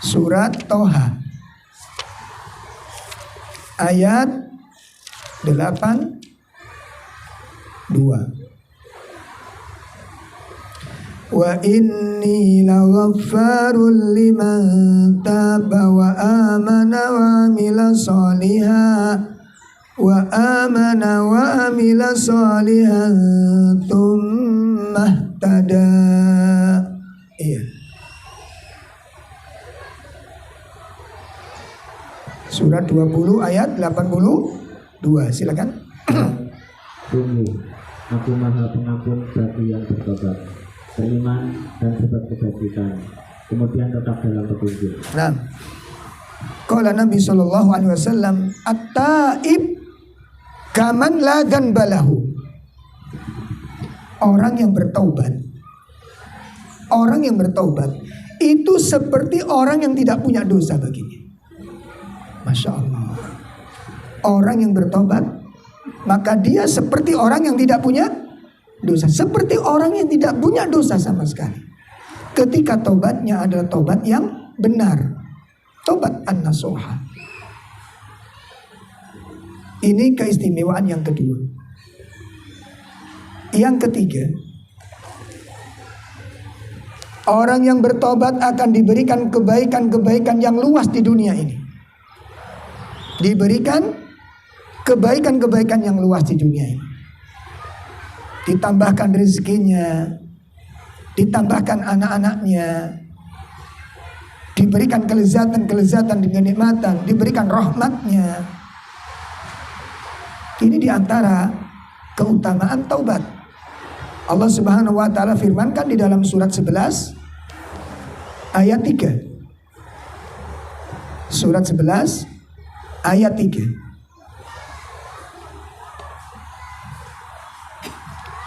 S1: Surat Toha ayat 82. Wa inni laghaffarul liman taba wa amana wa amila sholihan wa amana wa amila sholihan tsumma ihtada. Iya. Surat 20 ayat 82. Silakan.
S2: Sungguh Aku Maha Pengampun bagi yang bertobat, beriman dan berbuat kebajikan, kemudian tetap dalam petunjuk.
S1: Nah, qala Nabi sallallahu alaihi wasallam, at-taib kaman la dzanba lahu. Orang yang bertaubat itu seperti orang yang tidak punya dosa baginya. Masya Allah. Orang yang bertobat, maka dia seperti orang yang tidak punya dosa. Seperti orang yang tidak punya dosa sama sekali. Ketika taubatnya adalah taubat yang benar. Taubat an-nasuha. Ini keistimewaan yang kedua. Yang ketiga, orang yang bertobat akan diberikan kebaikan-kebaikan yang luas di dunia ini. Diberikan kebaikan-kebaikan yang luas di dunia ini. Ditambahkan rezekinya, ditambahkan anak-anaknya, diberikan kelezatan-kelezatan dengan kenikmatan, diberikan rahmatnya. Ini diantara keutamaan taubat. Allah Subhanahu wa taala firmankan di dalam surat 11 ayat 3. Surat 11 ayat 3.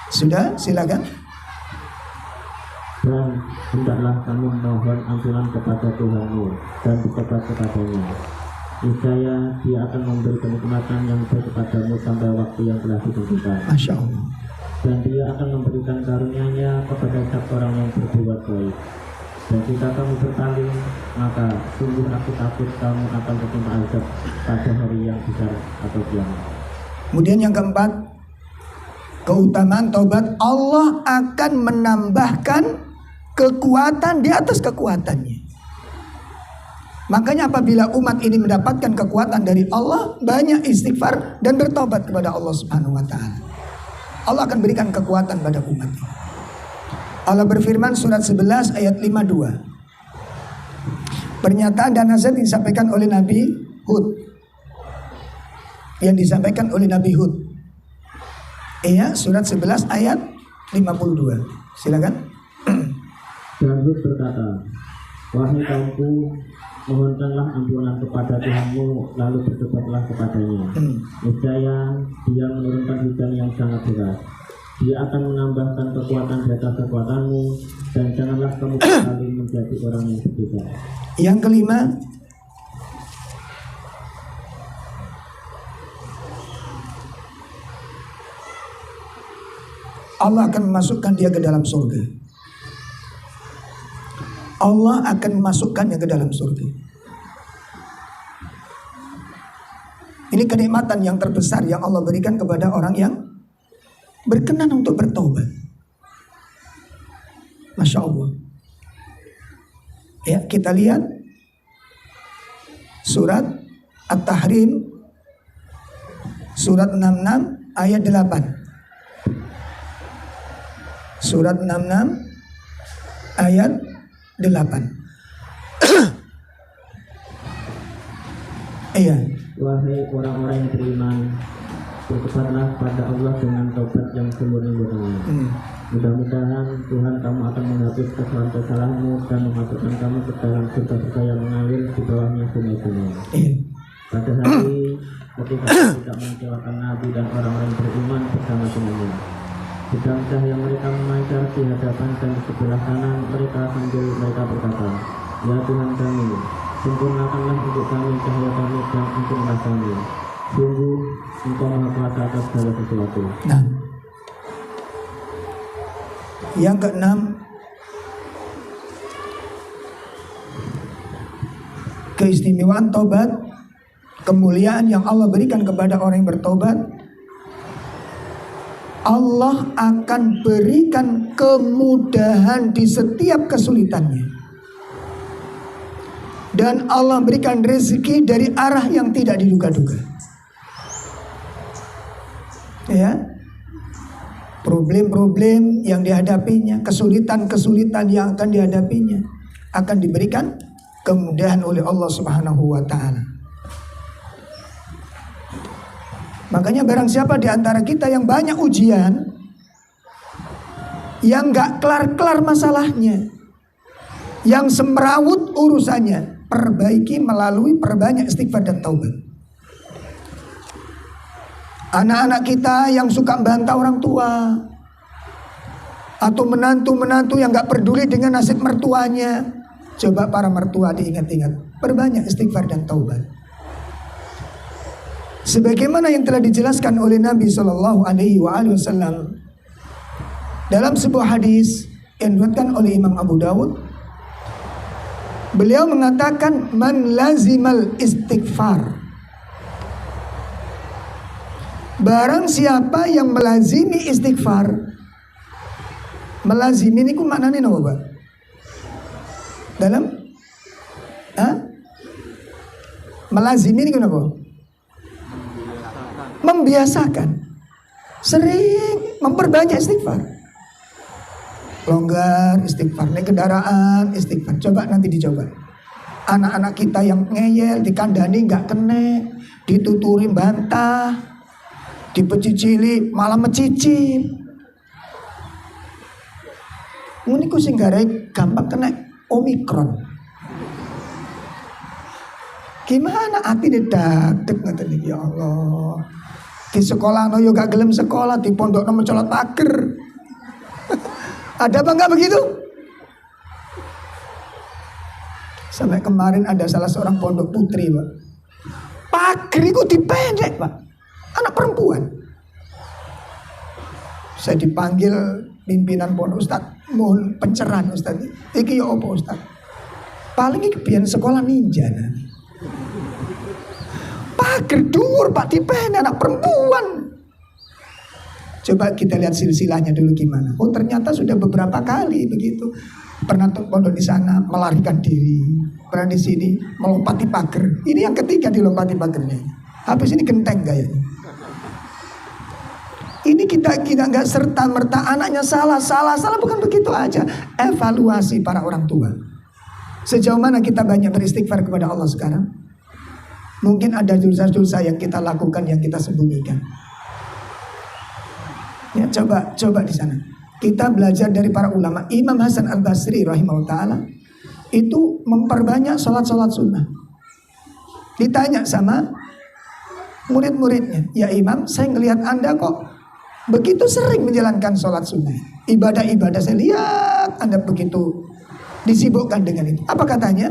S1: Sudah, silakan.
S2: Dan hendaklah kamu mohon ampunan kepada Tuhanmu dan bertobat kepadanya. Niscaya Dia akan memberi kenikmatan yang baik kepadamu sampai waktu yang telah ditentukan.
S1: Masya Allah.
S2: Dan Dia akan memberikan karunia-Nya kepada setiap orang yang berbuat baik. Dan jika kamu berpaling, maka sungguh aku takut kamu akan tertimpa azab pada hari yang besar atau kiamat.
S1: Kemudian yang keempat, keutamaan taubat, Allah akan menambahkan kekuatan di atas kekuatannya. Makanya apabila umat ini mendapatkan kekuatan dari Allah, banyak istighfar dan bertobat kepada Allah Subhanahu wa taala. Allah akan berikan kekuatan pada umat ini. Allah berfirman surat 11 ayat 52. Pernyataan dan nasihat disampaikan oleh Nabi Hud. Yang disampaikan oleh Nabi Hud. Iya, surat 11 ayat 52. Silakan.
S2: Dan Hud berkata, wahai kaumku, mohonkanlah ampunan kepada Tuhanmu, lalu bertobatlah kepadanya. Niscaya Dia menurunkan hujan yang sangat deras. Dia akan menambahkan kekuatan di atas kekuatanmu, dan janganlah kamu kembali menjadi orang yang berbeda.
S1: Yang kelima, Allah akan memasukkan dia ke dalam surga. Allah akan memasukkannya ke dalam surga. Ini kenikmatan yang terbesar yang Allah berikan kepada orang yang berkenan untuk bertobat. Masya Allah. Ya, kita lihat surat At-Tahrim surat 66 ayat 8. Surat 66 ayat 8. Iya.
S2: Wahai orang-orang yang beriman, bertobatlah pada Allah dengan taubat yang semurni-murninya. Mudah-mudahan Tuhan kamu akan menghapus kesalahan-kesalahanmu dan memasukkan kamu ke dalam surga-surga yang mengalir di bawahnya sungai-sungai. Pada hari ketika tidak mengecewakan Nabi dan orang-orang beriman bersama dengannya. Sedang cahaya mereka memancar di hadapan dan di sebelah kanan mereka sambil mereka berkata, ya Tuhan kami, sempurnakanlah untuk kami cahaya kami dan ampunilah kami. Sungguh Engkau Maha Kuasa atas segala sesuatu.
S1: Nah, yang keenam, keistimewaan taubat, kemuliaan yang Allah berikan kepada orang yang bertobat. Allah akan berikan kemudahan di setiap kesulitannya. Dan Allah berikan rezeki dari arah yang tidak diduga-duga. Ya, problem-problem yang dihadapinya, kesulitan-kesulitan yang akan dihadapinya, akan diberikan kemudahan oleh Allah Subhanahu wa taala. Makanya barang siapa di antara kita yang banyak ujian, yang gak kelar-kelar masalahnya, yang semrawut urusannya, perbaiki melalui perbanyak istighfar dan taubat. Anak-anak kita yang suka bantah orang tua, atau menantu-menantu yang gak peduli dengan nasib mertuanya, coba para mertua diingat-ingat, perbanyak istighfar dan taubat. Sebagaimana yang telah dijelaskan oleh Nabi SAW dalam sebuah hadis yang diriwayatkan oleh Imam Abu Dawud, beliau mengatakan, man lazimal istighfar, barang siapa yang melazimi istighfar. Melazimi ini ku maknanya apa, Pak? Dalam melazimi ini kenapa? Membiasakan, sering memperbanyak istighfar. Longgar istighfar, naik kendaraan istighfar. Coba nanti dicoba. Anak-anak kita yang ngeyel, dikandani nggak kena, dituturi bantah, dipecicili malah mecicil. Muniku sing garai gampang kena Omikron. Gimana hati dedek ngoten iki, ya Allah. Di sekolah no yo gak gelem sekolah, di pondok no mencolot pager. Ada apa enggak begitu? Sampai kemarin ada salah seorang pondok putri, Pak. Pager itu dipendek, Pak. Anak perempuan. Saya dipanggil pimpinan pondok, Ustaz, mohon pencerahan Ustaz. Iki ya apa Ustaz? Paling iki biyen sekolah ninja. Pager dhuwur Pak, dipendek anak perempuan. Coba kita lihat silsilahnya dulu gimana. Oh ternyata sudah beberapa kali begitu. Pernah pondok di sana melarikan diri, pernah di sini melompati pagar. Ini yang ketiga dilompati pagarnya. Habis ini genteng kayaknya. Ini kita nggak serta merta anaknya salah bukan begitu aja. Evaluasi para orang tua. Sejauh mana kita banyak beristighfar kepada Allah sekarang? Mungkin ada dosa-dosa yang kita lakukan yang kita sembunyikan. Ya, coba di sana. Kita belajar dari para ulama. Imam Hasan Al-Basri rahimahullah ta'ala itu memperbanyak sholat sunnah. Ditanya sama murid-muridnya, ya Imam, saya ngelihat Anda kok begitu sering menjalankan sholat sunnah. Ibadah-ibadah saya lihat Anda begitu disibukkan dengan itu. Apa katanya?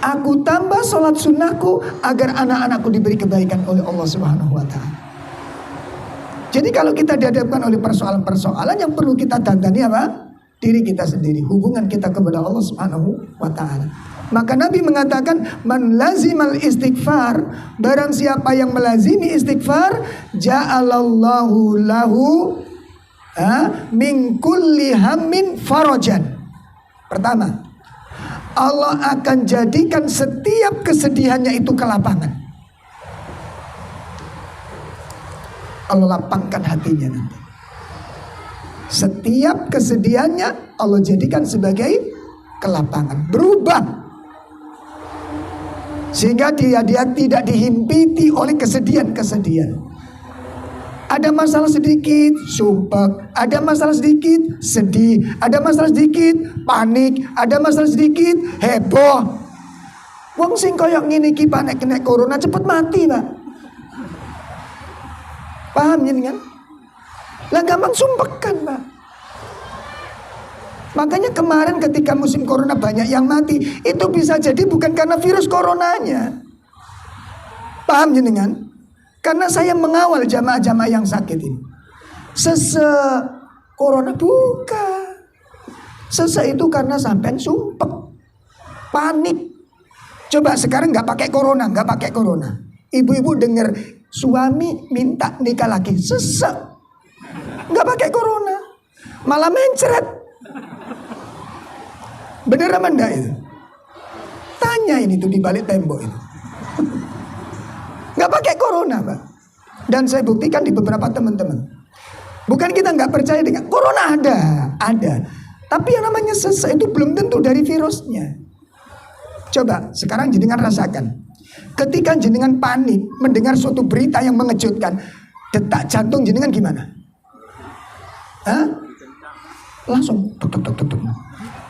S1: Aku tambah sholat sunnahku agar anak-anakku diberi kebaikan oleh Allah Subhanahu wa ta'ala. Jadi kalau kita dihadapkan oleh persoalan-persoalan yang perlu kita dandani apa? Diri kita sendiri, hubungan kita kepada Allah Subhanahu wa ta'ala. Maka Nabi mengatakan, man lazimal istighfar, barang siapa yang melazimi istighfar, ja'alallahu lahu min kulli hammin farajan. Pertama, Allah akan jadikan setiap kesedihannya itu kelapangan. Allah lapangkan hatinya nanti. Setiap kesedihannya Allah jadikan sebagai kelapangan, berubah. Sehingga dia tidak dihimpiti oleh kesedihan-kesedihan. Ada masalah sedikit sumpah, ada masalah sedikit sedih, ada masalah sedikit panik, ada masalah sedikit heboh. Wong sing koyok ngene iki panik kena corona cepet mati, Pak. Paham ya kan? Lah gampang sumpekan, Pak. Makanya kemarin ketika musim corona banyak yang mati, itu bisa jadi bukan karena virus coronanya. Paham jenengan? Karena saya mengawal jamaah-jamaah yang sakit ini. Sesek corona bukan. Sesek itu karena sampean sumpek, panik. Coba sekarang nggak pakai corona. Ibu-ibu dengar suami minta nikah lagi, sesek, nggak pakai corona, malah mencret. Bener apa enggak itu? Tanya ini tuh di balik tembok itu. Nggak pakai corona, Pak. Dan saya buktikan di beberapa teman-teman. Bukan kita nggak percaya dengan corona, ada. Tapi yang namanya sesek itu belum tentu dari virusnya. Coba sekarang jenengan rasakan. Ketika jenengan panik mendengar suatu berita yang mengejutkan, detak jantung jenengan gimana? Hah? Langsung tuk, tuk, tuk, tuk, tuk.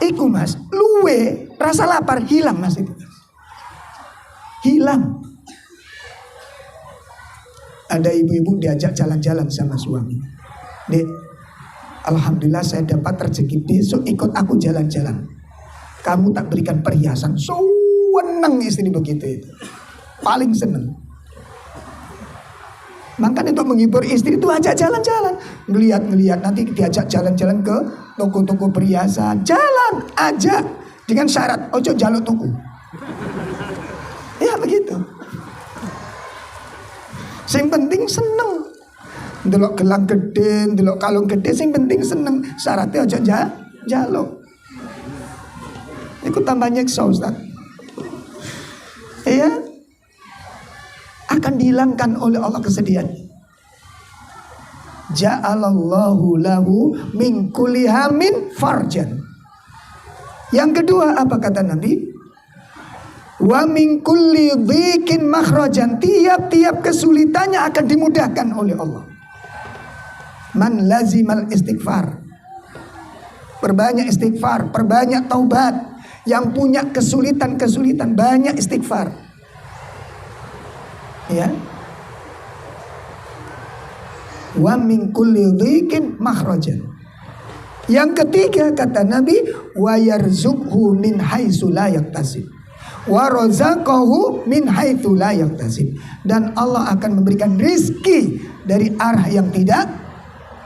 S1: Iku mas, luwe rasa lapar hilang mas itu. Hilang. Ada ibu-ibu diajak jalan-jalan sama suami. Dek, alhamdulillah saya dapat rezeki, besok ikut aku jalan-jalan. Kamu tak berikan perhiasan. Seneng istri begitu itu. Paling seneng. Makanya untuk menghibur istri itu ajak jalan-jalan. Ngeliat-ngeliat, nanti diajak jalan-jalan ke toko-toko perhiasan. Jalan, ajak. Dengan syarat, ojo jaluk tuku. Ya begitu. Yang penting seneng. Delok gelang gede, delok kalung gede, yang penting seneng. Syaratnya ojo jaluk. Ikut tambah nyeksa Ustaz. Iya. Akan dihilangkan oleh Allah kesedihan. Ja'alallahu lahu min kulli hammin farjan. Yang kedua apa kata Nabi? Wa min kulli dhikin makhrajan. Tiap-tiap kesulitannya akan dimudahkan oleh Allah. Man lazimal istighfar. Perbanyak istighfar, perbanyak taubat. Yang punya kesulitan-kesulitan banyak istighfar. Ya. Wa min kulli dhikin makhrajan. Yang ketiga kata Nabi, wa yarzuqhu min haitsu la yahtasib. Wa razaqahu min haitsu la yahtasib. Dan Allah akan memberikan rizki dari arah yang tidak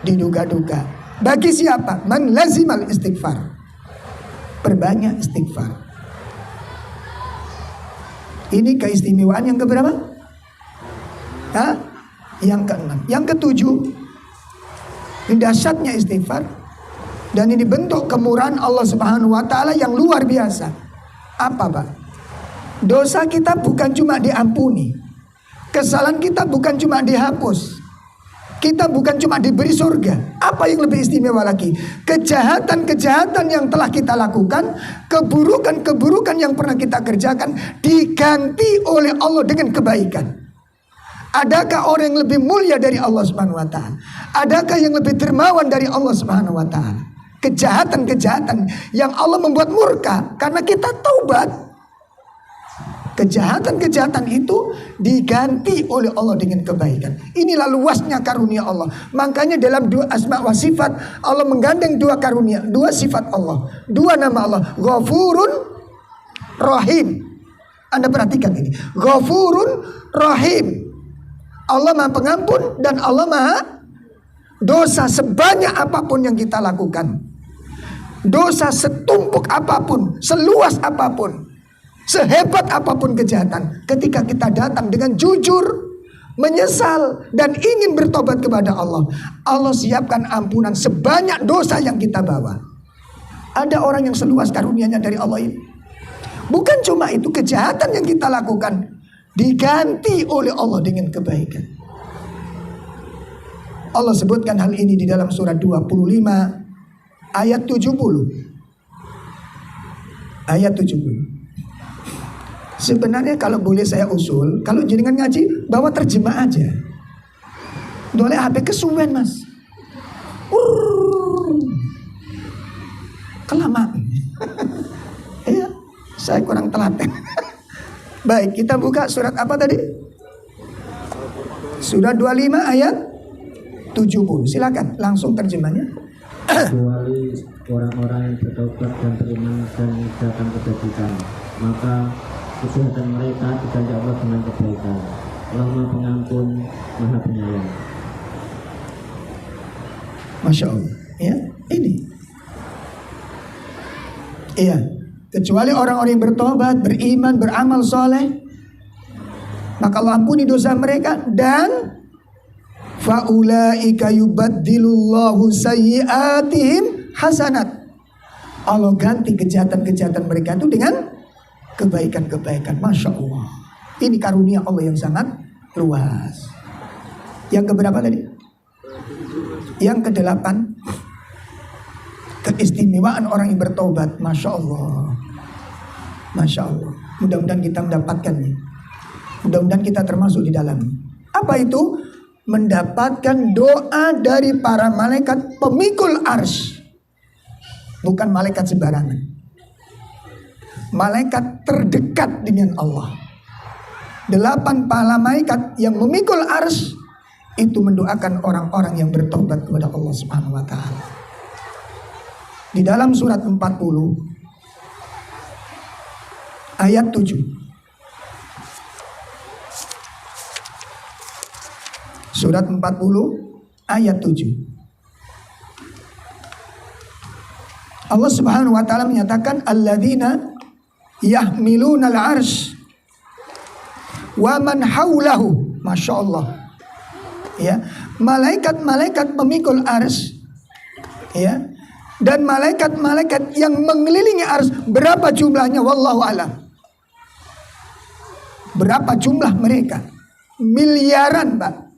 S1: diduga-duga. Bagi siapa? Man lazimal istighfar. Perbanyak istighfar. Ini keistimewaan yang keberapa? Hah? Yang keenam. Yang ketujuh, ini dahsyatnya istighfar. Dan ini bentuk kemurahan Allah Subhanahu wa taala yang luar biasa. Apa, Pak? Dosa kita bukan cuma diampuni. Kesalahan kita bukan cuma dihapus. Kita bukan cuma diberi surga. Apa yang lebih istimewa lagi? Kejahatan-kejahatan yang telah kita lakukan, keburukan-keburukan yang pernah kita kerjakan diganti oleh Allah dengan kebaikan. Adakah orang yang lebih mulia dari Allah Subhanahu wa taala? Adakah yang lebih dermawan dari Allah Subhanahu wa taala? Kejahatan-kejahatan yang Allah membuat murka karena kita taubat. Kejahatan-kejahatan itu diganti oleh Allah dengan kebaikan. Inilah luasnya karunia Allah. Makanya dalam dua asma wa sifat Allah menggandeng dua karunia, dua sifat Allah, dua nama Allah, Ghafurun Rahim. Anda perhatikan ini, Ghafurun Rahim. Allah Maha Pengampun dan Allah Maha dosa sebanyak apapun yang kita lakukan. Dosa setumpuk apapun, seluas apapun, sehebat apapun kejahatan, ketika kita datang dengan jujur, menyesal dan ingin bertobat kepada Allah, Allah siapkan ampunan sebanyak dosa yang kita bawa. Ada orang yang seluas karunia-Nya dari Allah ini. Bukan cuma itu, kejahatan yang kita lakukan diganti oleh Allah dengan kebaikan. Allah sebutkan hal ini di dalam surat 25 ayat 70. Ayat 70. Sebenarnya kalau boleh saya usul, kalau jenengan ngaji bawa terjemah aja. Dolek HP kesuwen mas. Kelamaan. Ya, saya kurang telaten. Baik, kita buka surat apa tadi? Surat 25 ayat 70. Silakan langsung terjemahnya.
S2: Kecuali orang-orang yang bertobat dan beriman dan mengerjakan kebajikan, maka kejahatan mereka diganti Allah dengan kebaikan. Allah Maha Pengampun, Maha Penyayang.
S1: Masya Allah. Ya, ini. Iya. Kecuali orang-orang yang bertobat, beriman, beramal soleh, maka Allah ampuni dosa mereka. Dan faulaika yubaddilullahu sayyi'atihim hasanat. Allah ganti kejahatan-kejahatan mereka itu dengan kebaikan-kebaikan. Masya Allah. Ini karunia Allah yang sangat luas. Yang keberapa tadi? Yang ke-8. Keistimewaan orang yang bertobat. Masya Allah. Masya Allah. Mudah-mudahan kita mendapatkannya. Mudah-mudahan kita termasuk di dalamnya. Apa itu? Mendapatkan doa dari para malaikat pemikul arsy. bukan malaikat sembarangan. Malaikat terdekat dengan Allah. 8 pahala malaikat yang memikul arsy itu mendoakan orang-orang yang bertobat kepada Allah Subhanahu wa taala. Di dalam surat 40 ayat 7. Surat 40 ayat 7. Allah Subhanahu wa taala menyatakan alladzina yahmiluna al-'arsy wa man haulahu. Masya Allah. Ya, malaikat-malaikat memikul arsy, ya, dan malaikat-malaikat yang mengelilingi arsy, berapa jumlahnya wallahu alam. Berapa jumlah mereka? Miliaran, Pak.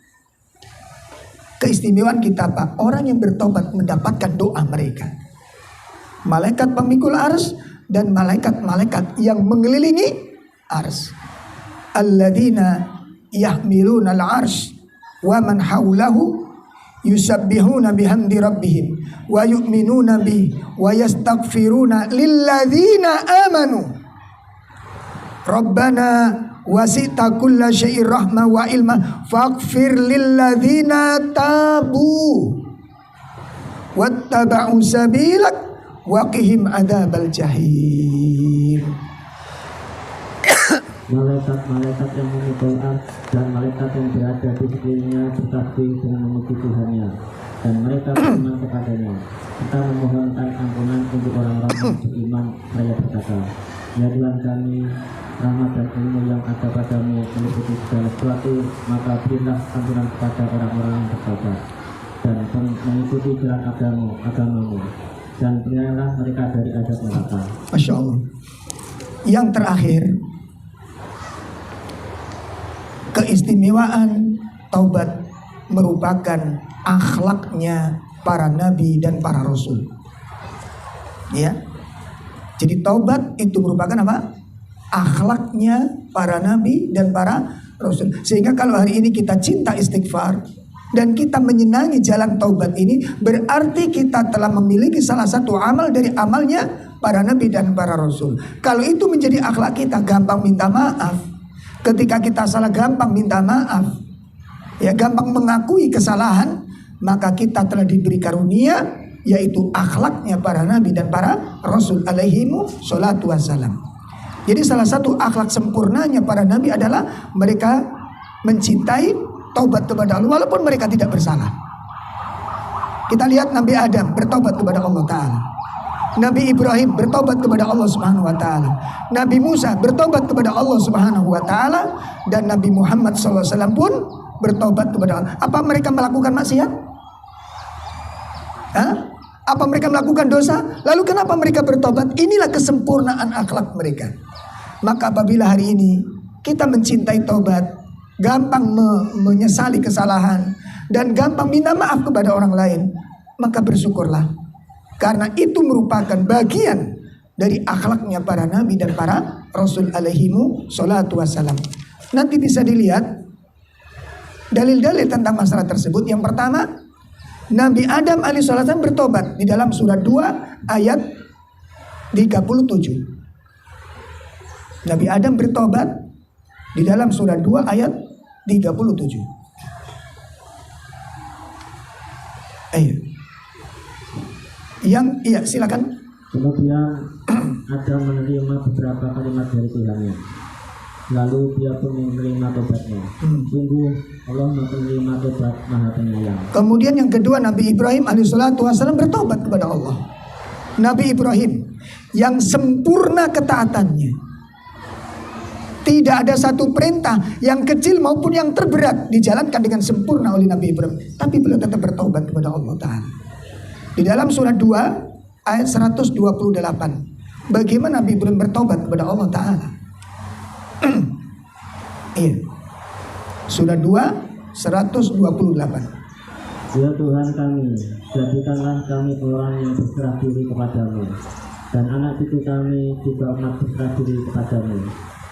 S1: Keistimewaan kita, Pak, orang yang bertobat mendapatkan doa mereka. Malaikat pemikul arsy dan malaikat-malaikat yang mengelilingi arsy. Alladzina yahmiluna al-arsy wa man haulahu yusabbihuna bihamdi rabbihim wa yu'minuna bihi wa yastaghfiruna lilladzina amanu. Rabbana wasi'ta kulla syai'in rahma wa ilma faghfir lilladzina tabu wattaba'u sabilak waqihim adzabal jahim.
S2: Malaikat-malaikat yang memikul arsy dan malaikat yang berada di sekelilingnya bertasbih dengan memuji Tuhannya, dan mereka beriman kepadanya. Kita memohonkan ampunan untuk orang-orang yang beriman. Saya berkata, ya Tuhan kami, rahmat dan ilmu yang ada padamu meliputi segala sesuatu, maka berilah ampunan kepada orang-orang yang bertobat dan mengikuti jalan agamamu, dan berilah mereka dari azab neraka.
S1: Masya Allah. Yang terakhir, keistimewaan taubat merupakan akhlaknya para nabi dan para rasul. Ya. Jadi taubat itu merupakan apa? Akhlaknya para nabi dan para rasul. Sehingga kalau hari ini kita cinta istighfar dan kita menyenangi jalan taubat ini, berarti kita telah memiliki salah satu amal dari amalnya para nabi dan para rasul. Kalau itu menjadi akhlak kita, gampang minta maaf. Ketika kita salah, gampang minta maaf, ya, gampang mengakui kesalahan, maka kita telah diberi karunia, yaitu akhlaknya para nabi dan para rasul alaihimu sholatu wassalam. Jadi salah satu akhlak sempurnanya para nabi adalah mereka mencintai taubat kepada Allah walaupun mereka tidak bersalah. Kita lihat Nabi Adam bertobat kepada Allah Ta'ala, Nabi Ibrahim bertobat kepada Allah Subhanahu wa taala, Nabi Musa bertobat kepada Allah Subhanahu wa taala, dan Nabi Muhammad SAW pun bertobat kepada Allah. Apa mereka melakukan maksiat? Hah? Apa mereka melakukan dosa? Lalu kenapa mereka bertobat? Inilah kesempurnaan akhlak mereka. Maka apabila hari ini kita mencintai taubat, gampang menyesali kesalahan, dan gampang minta maaf kepada orang lain, maka bersyukurlah. Karena itu merupakan bagian dari akhlaknya para nabi dan para rasul alaihimu sholatu wassalam. Nanti bisa dilihat dalil-dalil tentang masalah tersebut. Yang pertama, Nabi Adam alaihissalam bertobat di dalam surat 2 ayat 37. Nabi Adam bertobat di dalam surat 2 ayat 37. Ayo. Iya silakan.
S2: Kemudian Adam menerima beberapa kalimat dari Tuhannya. Lalu dia pun menerima tobatnya. Sungguh Allah menerima tobat Maha Penyayang.
S1: Kemudian yang kedua, Nabi Ibrahim alaihissalam bertobat kepada Allah. Nabi Ibrahim yang sempurna ketaatannya, tidak ada satu perintah yang kecil maupun yang terberat dijalankan dengan sempurna oleh Nabi Ibrahim, tapi beliau tetap bertobat kepada Allah Ta'ala. Di dalam surat 2 ayat 128, bagaimana Nabi Ibrahim bertobat kepada Allah Ta'ala. Iya. Surat 2 128.
S2: Ya Tuhan kami, jadikanlah kami orang yang berserah diri kepadamu, dan anak cucu kami juga umat berserah diri kepadamu,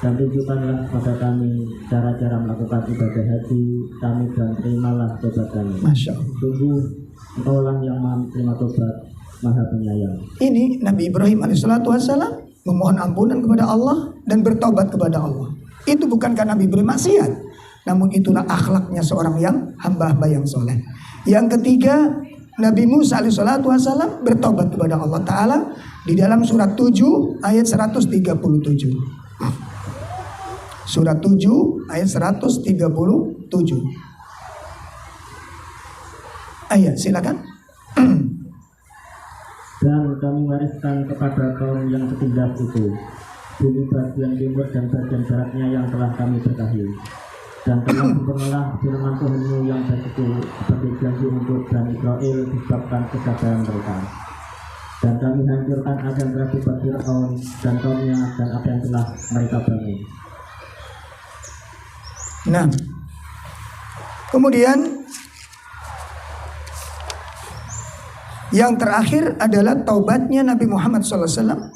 S2: dan tunjukkanlah kepada kami cara-cara melakukan ibadah haji kami, dan terimalah tobat kami.
S1: Masya Allah.
S2: Sungguh Engkaulah yang maha menerima tobat, Maha Penyayang.
S1: Ini Nabi Ibrahim alaihissalam memohon ampunan kepada Allah dan bertobat kepada Allah. Itu bukan karena Nabi Ibrahim maksiat, namun itulah akhlaknya seorang yang hamba-hamba yang soleh. Yang ketiga, Nabi Musa alaihissalam bertobat kepada Allah Ta'ala di dalam surat 7 ayat 137. Surat 7 ayat 137. Ayat silakan.
S2: Dan kami wariskan kepada kaum yang ketindas itu bumi bagian timur dan bagian baratnya yang telah kami berkahi. Dan telah sempurnalah firman Tuhanmu yang baik itu sebagai janji untuk Bani Israel disebabkan kegagalan mereka. Dan kami hancurkan agen terhadap Fir'aun dan kaumnya dan apa yang telah mereka bangun.
S1: Nah, kemudian yang terakhir adalah taubatnya Nabi Muhammad SAW.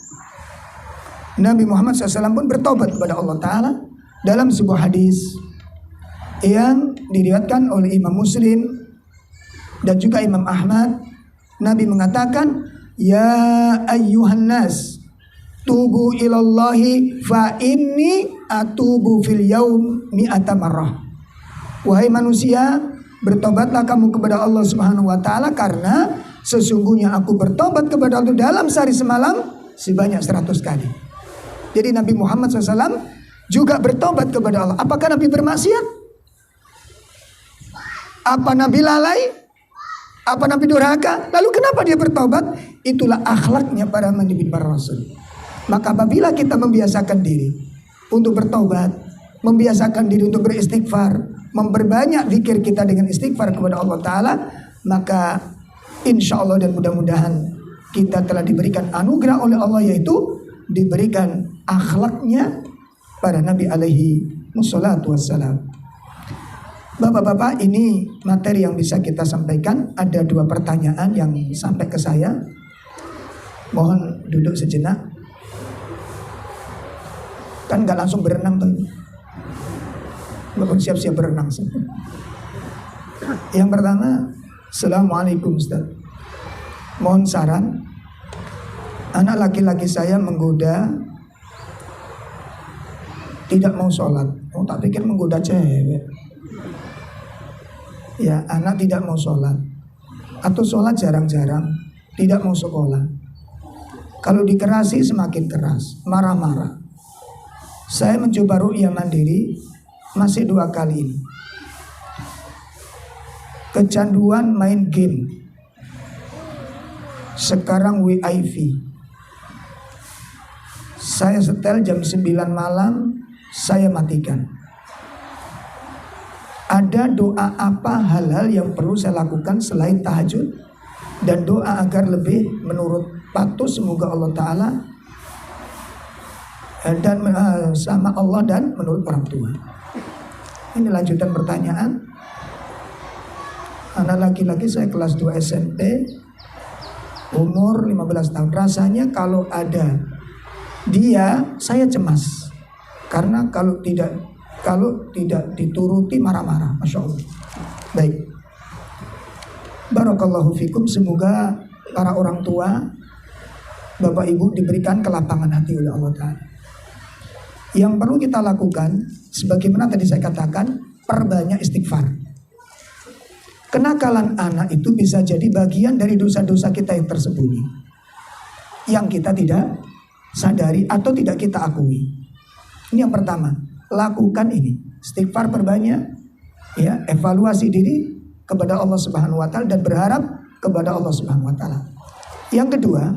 S1: Nabi Muhammad SAW pun bertobat kepada Allah Ta'ala dalam sebuah hadis yang diriwayatkan oleh Imam Muslim dan juga Imam Ahmad. Nabi mengatakan, ya ayyuhan nas tubu ilallahi fa inni atubu fil yaum mi'ata marrah. Wahai manusia, bertobatlah kamu kepada Allah Subhanahu wa taala, karena sesungguhnya aku bertobat kepada Allah dalam sehari semalam sebanyak 100 kali. Jadi Nabi Muhammad SAW juga bertobat kepada Allah. Apakah Nabi bermaksiat? Apa Nabi lalai? Apa Nabi durhaka? Lalu kenapa dia bertobat? Itulah akhlaknya para nabi para rasul. Maka apabila kita membiasakan diri untuk bertobat, membiasakan diri untuk beristighfar, memperbanyak zikir kita dengan istighfar kepada Allah Ta'ala, maka insya Allah dan mudah-mudahan kita telah diberikan anugerah oleh Allah, yaitu diberikan akhlaknya para Nabi alaihi wassalatu wassalam. Bapak-bapak, ini materi yang bisa kita sampaikan. Ada 2 pertanyaan yang sampai ke saya. Mohon duduk sejenak. Kan gak langsung berenang tuh. Bapak siap-siap berenang. Yang pertama, Assalamualaikum Ustaz. Mohon saran. Anak laki-laki saya menggoda, tidak mau sholat. Oh, tak pikir menggoda cewek. Ya, anak tidak mau sholat, atau sholat jarang-jarang, tidak mau sekolah. Kalau dikerasi semakin keras, marah-marah. Saya mencoba ruqyah mandiri, masih 2 kali ini. Kecanduan main game. Sekarang WiFi. Saya setel jam 9 malam, saya matikan. Ada doa apa hal-hal yang perlu saya lakukan selain tahajud? Dan doa agar lebih menurut patuh semoga Allah Ta'ala dan sama Allah dan menurut orang tua. Ini lanjutan pertanyaan. Anak laki-laki saya kelas 2 SMP, umur 15 tahun. Rasanya kalau ada dia, saya cemas. Karena kalau tidak dituruti marah-marah. Masya Allah. Baik. Barakallahu fikum. Semoga para orang tua, Bapak Ibu diberikan kelapangan hati oleh Allah Ta'ala. Yang perlu kita lakukan, sebagaimana tadi saya katakan, perbanyak istighfar. Kenakalan anak itu bisa jadi bagian dari dosa-dosa kita yang tersembunyi, yang kita tidak sadari atau tidak kita akui. Ini yang pertama. Lakukan ini, istighfar perbanyak, ya, evaluasi diri kepada Allah Subhanahu wa taala dan berharap kepada Allah Subhanahu wa taala. Yang kedua,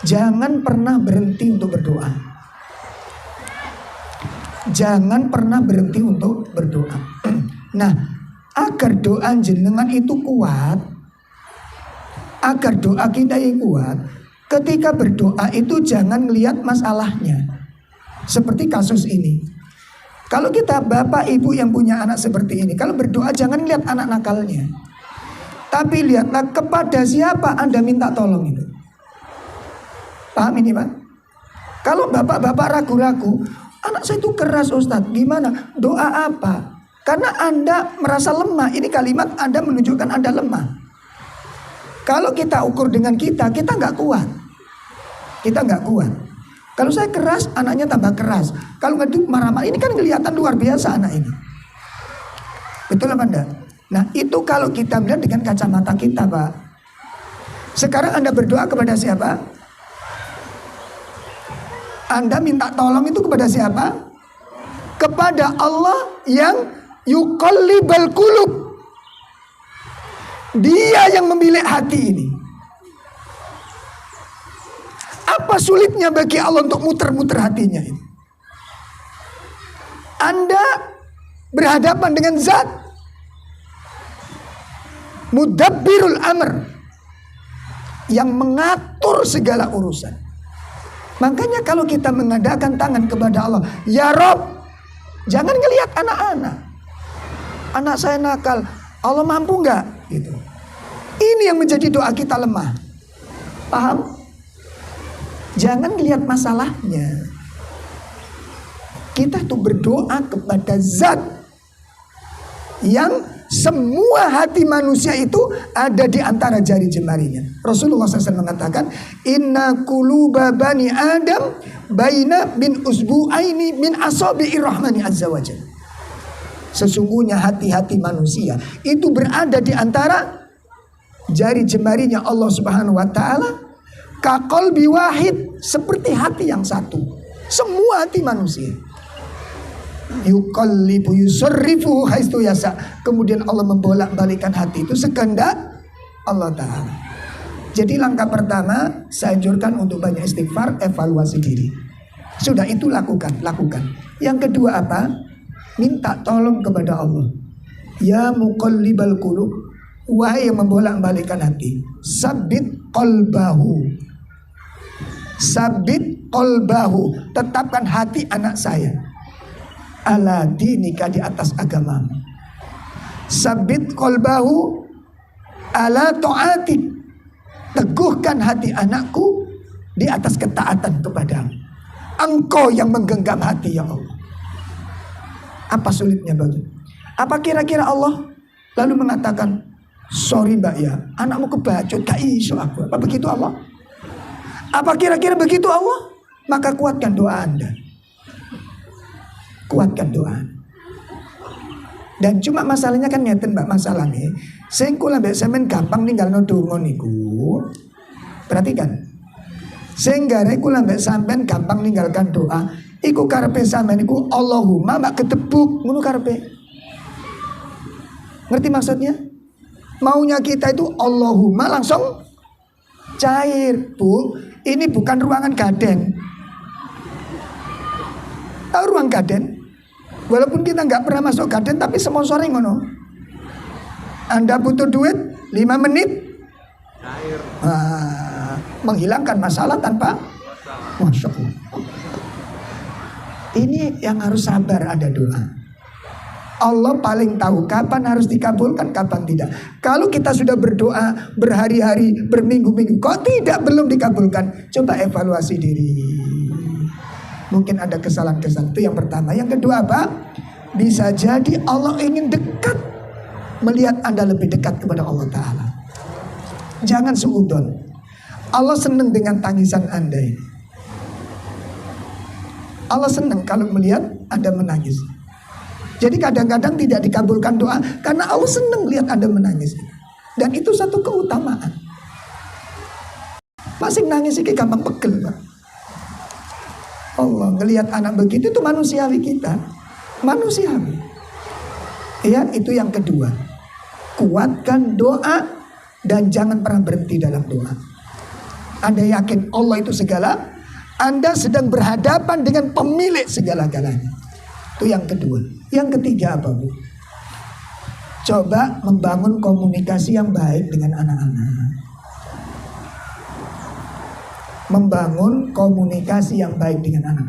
S1: jangan pernah berhenti untuk berdoa. Jangan pernah berhenti untuk berdoa. Nah, agar doa jenengan itu kuat, agar doa kita yang kuat, ketika berdoa itu jangan melihat masalahnya. Seperti kasus ini. Kalau kita bapak ibu yang punya anak seperti ini, kalau berdoa jangan lihat anak nakalnya, tapi lihatlah kepada siapa Anda minta tolong itu. Paham ini Pak? Kalau bapak-bapak ragu-ragu, anak saya itu keras Ustadz, gimana? Doa apa? Karena Anda merasa lemah. Ini kalimat Anda menunjukkan Anda lemah. Kalau kita ukur dengan kita nggak kuat. Kita nggak kuat. Kalau saya keras, anaknya tambah keras. Kalau ngeduk marah-marah, ini kan kelihatan luar biasa anak ini. Betul apa enggak? Nah itu kalau kita melihat dengan kacamata kita, Pak. Sekarang Anda berdoa kepada siapa? Anda minta tolong itu kepada siapa? Kepada Allah yang yuqallibal qulub. Dia yang memilih hati ini. Apa sulitnya bagi Allah untuk muter-muter hatinya ini? Anda berhadapan dengan zat mudabbirul amr, yang mengatur segala urusan. Makanya kalau kita mengadakan tangan kepada Allah, ya Rob, jangan ngelihat anak-anak. Anak saya nakal, Allah mampu nggak? Gitu. Ini yang menjadi doa kita lemah. Paham? Jangan lihat masalahnya. Kita tuh berdoa kepada zat yang semua hati manusia itu ada di antara jari jemarinya. Rasulullah SAW mengatakan, Inna quluba bani Adam baina min usbu'aini min asabi'ir rahmani azza wa jalla. Sesungguhnya hati-hati manusia itu berada di antara jari jemarinya Allah Subhanahu wa ta'ala. Kaqalbi wahid, seperti hati yang satu. Semua hati manusia. Yuqallibu yusarrifu haitsu yasa. Kemudian Allah membolak-balikan hati itu sekehendak Allah Ta'ala. Jadi langkah pertama, saya anjurkan untuk banyak istighfar, evaluasi diri. Sudah itu lakukan. Yang kedua apa? Minta tolong kepada Allah. Ya muqallibal qulub, wahai yang membolak-balikan hati, sabit qalbahu. Sabit qalbahu, tetapkan hati anak saya ala dinika, di atas agamamu. Sabit qalbahu ala ta'atik, teguhkan hati anakku di atas ketaatan kepadamu. Engkau yang menggenggam hati ya Allah. Apa sulitnya bagi? Apa kira-kira Allah lalu mengatakan, sorry mbak ya, anakmu kebacut, gak iso aku. Apa begitu Allah? Apa kira-kira begitu Allah? Maka kuatkan doa Anda. Kuatkan doa. Dan cuma masalahnya kan ngeten mbak, masalahnya sing kula mbek sampean gampang ninggalno donga niku. Perhatikan. Sing gare kula mbek sampean gampang ninggalkan doa, iku karepe sampean iku Allahumma mbak ketebuk ngono karepe. Ngerti maksudnya? Maunya kita itu Allahumma langsung cair, Bu. Ini bukan ruangan gaden. Tahu ruang gaden? Walaupun kita nggak pernah masuk gaden, tapi sponsoring ngono. Anda butuh duit 5 menit, menghilangkan masalah tanpa, Masya Allah. Ini yang harus sabar, ada doa. Allah paling tahu kapan harus dikabulkan, kapan tidak. Kalau kita sudah berdoa berhari-hari, berminggu-minggu, kok belum dikabulkan, coba evaluasi diri. Mungkin ada kesalahan-kesalahan. Itu yang pertama. Yang kedua apa? Bisa jadi Allah ingin dekat, melihat Anda lebih dekat kepada Allah Ta'ala. Jangan seudon. Allah senang dengan tangisan Anda ini. Allah senang kalau melihat Anda menangis. Jadi kadang-kadang tidak dikabulkan doa karena Allah senang lihat Anda menangis. Dan itu satu keutamaan. Masih nangis ini gampang pegel, Pak. Allah ngelihat anak begitu, itu manusiawi kita. Manusiawi. Ya, itu yang kedua. Kuatkan doa dan jangan pernah berhenti dalam doa. Anda yakin Allah itu segala, Anda sedang berhadapan dengan pemilik segala-galanya. Itu yang kedua. Yang ketiga apa, Bu? Coba membangun komunikasi yang baik dengan anak-anak. Membangun komunikasi yang baik dengan anak.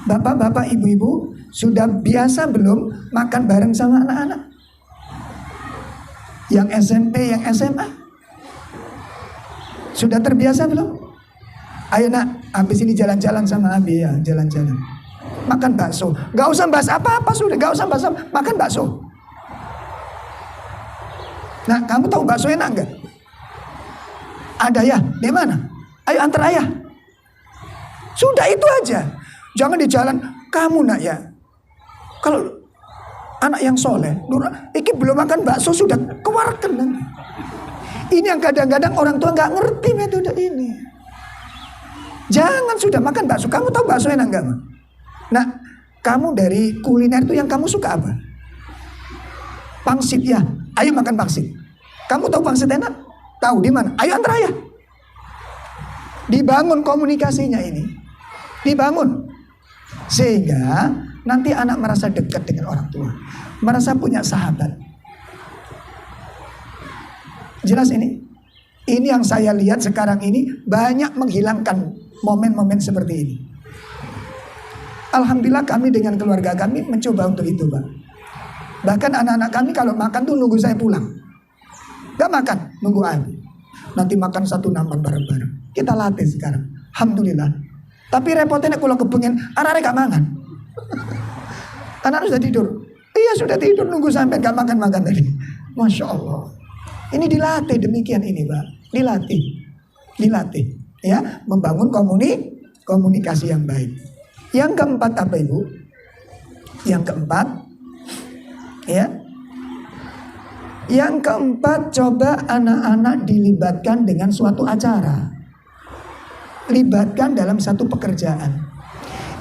S1: Bapak-bapak, ibu-ibu, sudah biasa belum makan bareng sama anak-anak? Yang SMP, yang SMA? Sudah terbiasa belum? Ayo nak, habis ini jalan-jalan sama Abi ya, jalan-jalan. Makan bakso. Gak usah bahas apa-apa sudah, gak usah bahas apa, makan bakso. Nah, kamu tahu bakso enak gak? Ada ya? Di mana? Ayo antar ayah. Sudah itu aja. Jangan di jalan, kamu nak ya. Kalau anak yang soleh, iki belum makan bakso sudah keluarkan. Ini yang kadang-kadang orang tua nggak ngerti metode ini. Jangan sudah makan bakso. Kamu tahu bakso enak nggak? Nah, kamu dari kuliner itu yang kamu suka apa? Pangsit ya. Ayo makan pangsit. Kamu tahu pangsit enak? Tahu di mana? Ayo antar ayah. Dibangun komunikasinya ini. Dibangun. Sehingga nanti anak merasa dekat dengan orang tua. Merasa punya sahabat. Jelas ini? Ini yang saya lihat sekarang ini banyak menghilangkan momen-momen seperti ini. Alhamdulillah kami dengan keluarga kami mencoba untuk itu, Pak. Bahkan anak-anak kami kalau makan tuh nunggu saya pulang. Gak makan, nunggu aku. Nanti makan satu nampan bareng-bareng. Kita latih sekarang. Alhamdulillah. Tapi repotnya kalau kepengen, anak-anak gak makan. Anak-anak sudah tidur. Iya sudah tidur, nunggu sampai gak makan-makan tadi. Masya Allah. Ini dilatih demikian ini, Pak. Dilatih. Ya, membangun komunikasi yang baik. Yang keempat apa Ibu? Yang keempat, ya. Yang keempat, coba anak-anak dilibatkan dengan suatu acara. Libatkan dalam satu pekerjaan.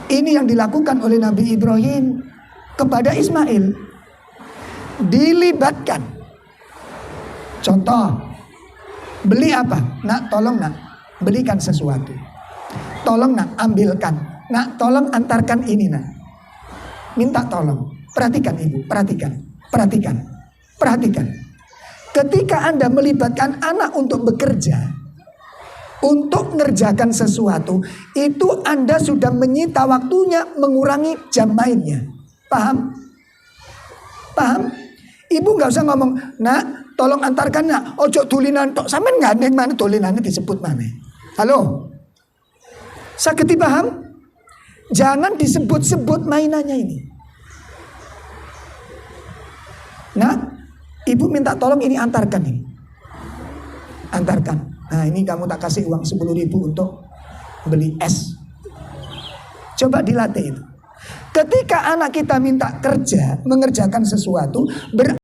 S1: Ini yang dilakukan oleh Nabi Ibrahim kepada Ismail. Dilibatkan. Contoh, beli apa? Nak, tolong nak, belikan sesuatu. Tolong nak, ambilkan. Nak, tolong antarkan ini nak. Minta tolong. Perhatikan ibu, perhatikan. Ketika Anda melibatkan anak untuk bekerja, untuk mengerjakan sesuatu, itu Anda sudah menyita waktunya, mengurangi jam mainnya. Paham? Ibu nggak usah ngomong, nak, tolong antarkan nak. Ojo tulinan tok, sampean gandeng mana tulinannya disebut mana? Halo, sakit paham? Jangan disebut-sebut mainannya ini. Nah, ibu minta tolong ini antarkan ini. Antarkan. Nah ini kamu tak kasih uang 10.000 untuk beli es. Coba dilatih itu. Ketika anak kita minta kerja, mengerjakan sesuatu,